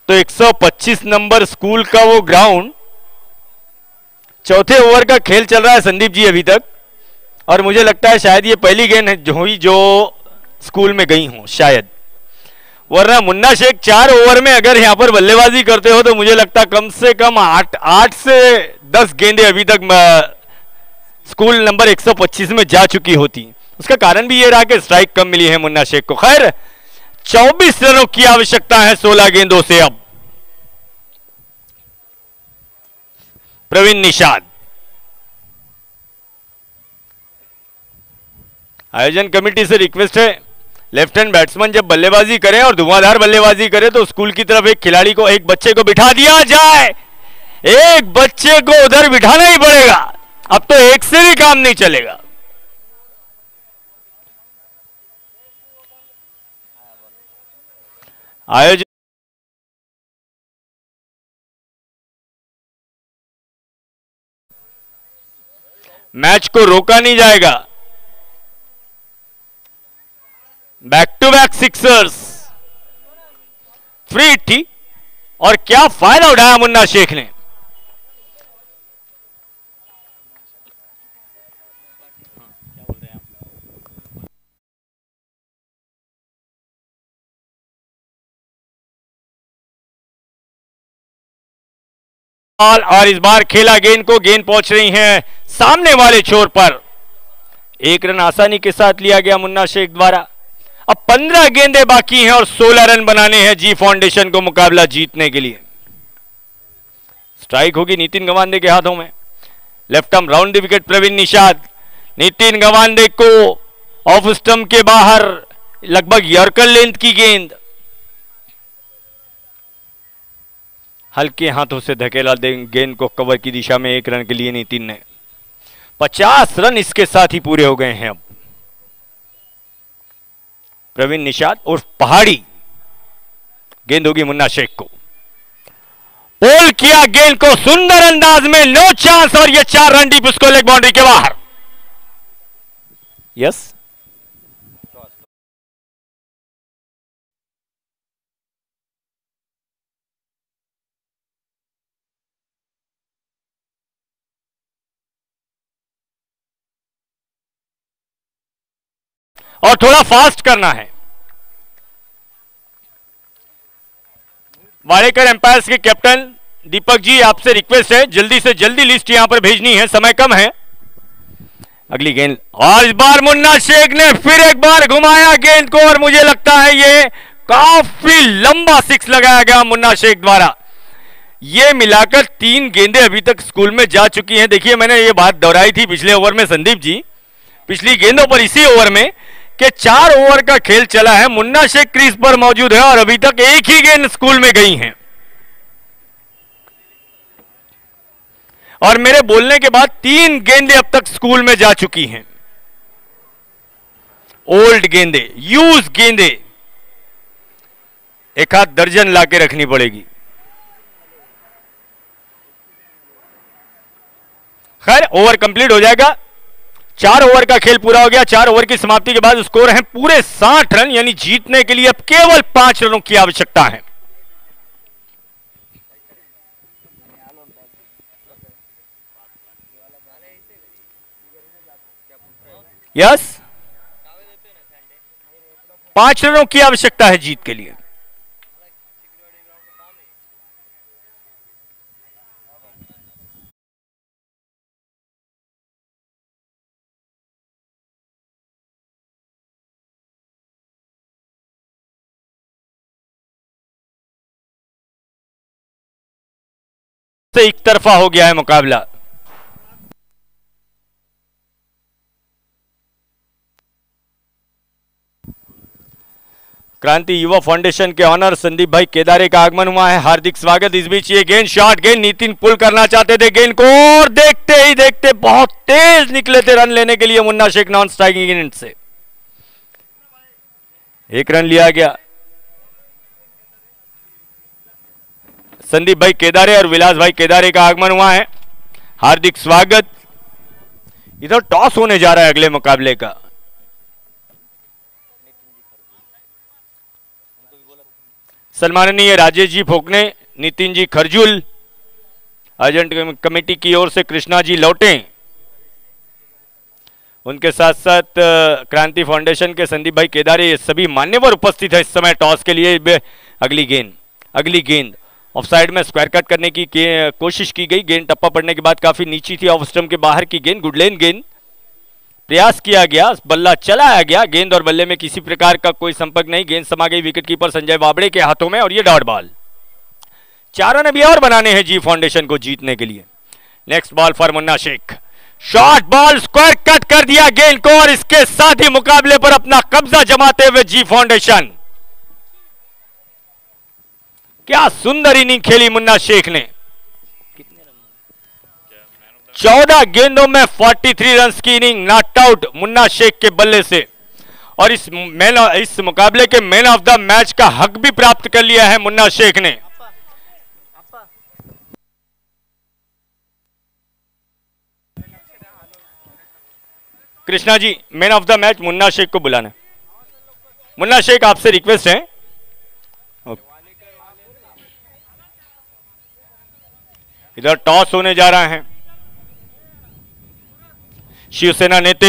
तो 125 नंबर स्कूल का वो ग्राउंड. चौथे ओवर का खेल चल रहा है संदीप जी अभी तक, और मुझे लगता है शायद ये पहली गेंद है जो स्कूल में गई हो शायद. वरना मुन्ना शेख 4 ओवर में अगर यहां पर बल्लेबाजी करते हो तो मुझे लगता कम से कम 8 से 10 गेंदें अभी तक स्कूल नंबर 125 में जा चुकी होती. उसका कारण भी ये रहा कि स्ट्राइक कम मिली है मुन्ना शेख को. खैर 24 रनों की आवश्यकता है 16 गेंदों से. अब प्रवीण निषाद. आयोजन कमेटी से रिक्वेस्ट है, लेफ्ट हैंड बैट्समैन जब बल्लेबाजी करें और धुआंधार बल्लेबाजी करें तो स्कूल की तरफ एक बच्चे को बिठा दिया जाए. एक बच्चे को उधर बिठाना ही पड़ेगा. अब तो एक से भी काम नहीं चलेगा. आयोजन मैच को रोका नहीं जाएगा. Back to back sixers, free hit थी और क्या फायदा उठाया मुन्ना शेख ने. और इस बार खेला गेंद को, गेंद पहुंच रही है सामने वाले छोर पर. 1 रन आसानी के साथ लिया गया मुन्ना शेख द्वारा. अब 15 गेंदें बाकी हैं और 16 रन बनाने हैं जी फाउंडेशन को मुकाबला जीतने के लिए. स्ट्राइक होगी नितिन गवांदे के हाथों में. Left arm round the wicket Pravin Nishad. Nitin Gawande को ऑफ स्टंप के बाहर लगभग यॉर्कर लेंथ की गेंद. हल्के हाथों से धकेला गेंद को कवर की दिशा में. 1 रन के लिए नितिन ने. 50 रन इसके साथ ही पूरे हो गए हैं. अब प्रवीण निषाद और पहाड़ी. गेंद होगी मुन्ना शेख को. पोल किया गेंद को सुंदर अंदाज में, नो चांस, और ये 4 रन डीप उसको लेग बाउंड्री के बाहर. यस और थोड़ा फास्ट करना है। वाडेकर एम्पायर्स के कैप्टन दीपक जी, आपसे रिक्वेस्ट है जल्दी से जल्दी लिस्ट यहां पर भेजनी है, समय कम है। अगली गेंद, और इस बार मुन्ना शेख ने फिर एक बार घुमाया गेंद को, और मुझे लगता है ये काफी लंबा सिक्स लगाया गया मुन्ना शेख द्वारा। ये मिलाकर 3 गेंदें अभी तक स्कूल में जा चुकी हैं। देखिए, मैंने ये बात दोहराई थी पिछले ओवर में संदीप जी, पिछली गेंदों पर इसी ओवर में, कि 4 ओवर का खेल चला है, मुन्ना शेख क्रीज पर मौजूद है और अभी तक एक ही गेंद स्कूल में गई है। और मेरे बोलने के बाद 3 गेंदें अब तक स्कूल में जा चुकी हैं। ओल्ड गेंदें, यूज गेंदें, एक आध दर्जन लाके रखनी पड़ेगी। खैर, ओवर कंप्लीट हो जाएगा। 4 ओवर का खेल पूरा हो गया। 4 ओवर की समाप्ति के बाद स्कोर है पूरे 60 रन, यानी जीतने के लिए अब केवल 5 रनों की आवश्यकता है। यस, 5 रनों की आवश्यकता है जीत के लिए। से एक तरफा हो गया है मुकाबला। क्रांति युवा फाउंडेशन के ऑनर संदीप भाई केदारे का आगमन हुआ है, हार्दिक स्वागत। इस बीच ये गेंद, शॉर्ट गेंद, नितिन पुल करना चाहते थे गेंद को, और देखते ही देखते बहुत तेज निकले थे रन लेने के लिए Munna Shaikh non striking inning से। 1 रन लिया गया। संदीप भाई केदारे और विलास भाई केदारे का आगमन हुआ है, हार्दिक स्वागत। इधर टॉस होने जा रहा है अगले मुकाबले का। सम्माननीय राजेश जी फोकने, नितिन जी खरजुल, एजेंट कमेटी की ओर से कृष्णा जी लौटे, उनके साथ साथ क्रांति फाउंडेशन के संदीप भाई केदारे, ये सभी मान्यवर उपस्थित है इस समय टॉस के लिए। अगली गेंद ऑफसाइड में स्क्वायर कट करने की कोशिश की गई। गेंद टप्पा पड़ने के बाद काफी नीची थी, ऑफ स्टंप के बाहर की गेंद, गुडलेन गेंद, प्रयास किया गया, बल्ला चलाया गया, गेंद और बल्ले में किसी प्रकार का कोई संपर्क नहीं, गेंद समा गई विकेटकीपर संजय वाबड़े के हाथों में, और ये डॉट बॉल। 4 रन अभी और बनाने हैं जी फाउंडेशन को जीतने के लिए। Next ball for Munna Shaikh, short ball, square cut कर दिया गेंद को, और इसके साथ ही मुकाबले पर अपना कब्जा जमाते हुए जी फाउंडेशन। क्या सुंदर इनिंग खेली मुन्ना शेख ने। 14 गेंदों में 43 रन की inning, not out Munna Shaikh के बल्ले से, और इस मुकाबले के मैन ऑफ द मैच का हक भी प्राप्त कर लिया है मुन्ना शेख ने। Krishna ji, man of the match Munna Shaikh को बुलाना। मुन्ना शेख, आपसे रिक्वेस्ट है। इधर टॉस होने जा रहा है। शिवसेना नेते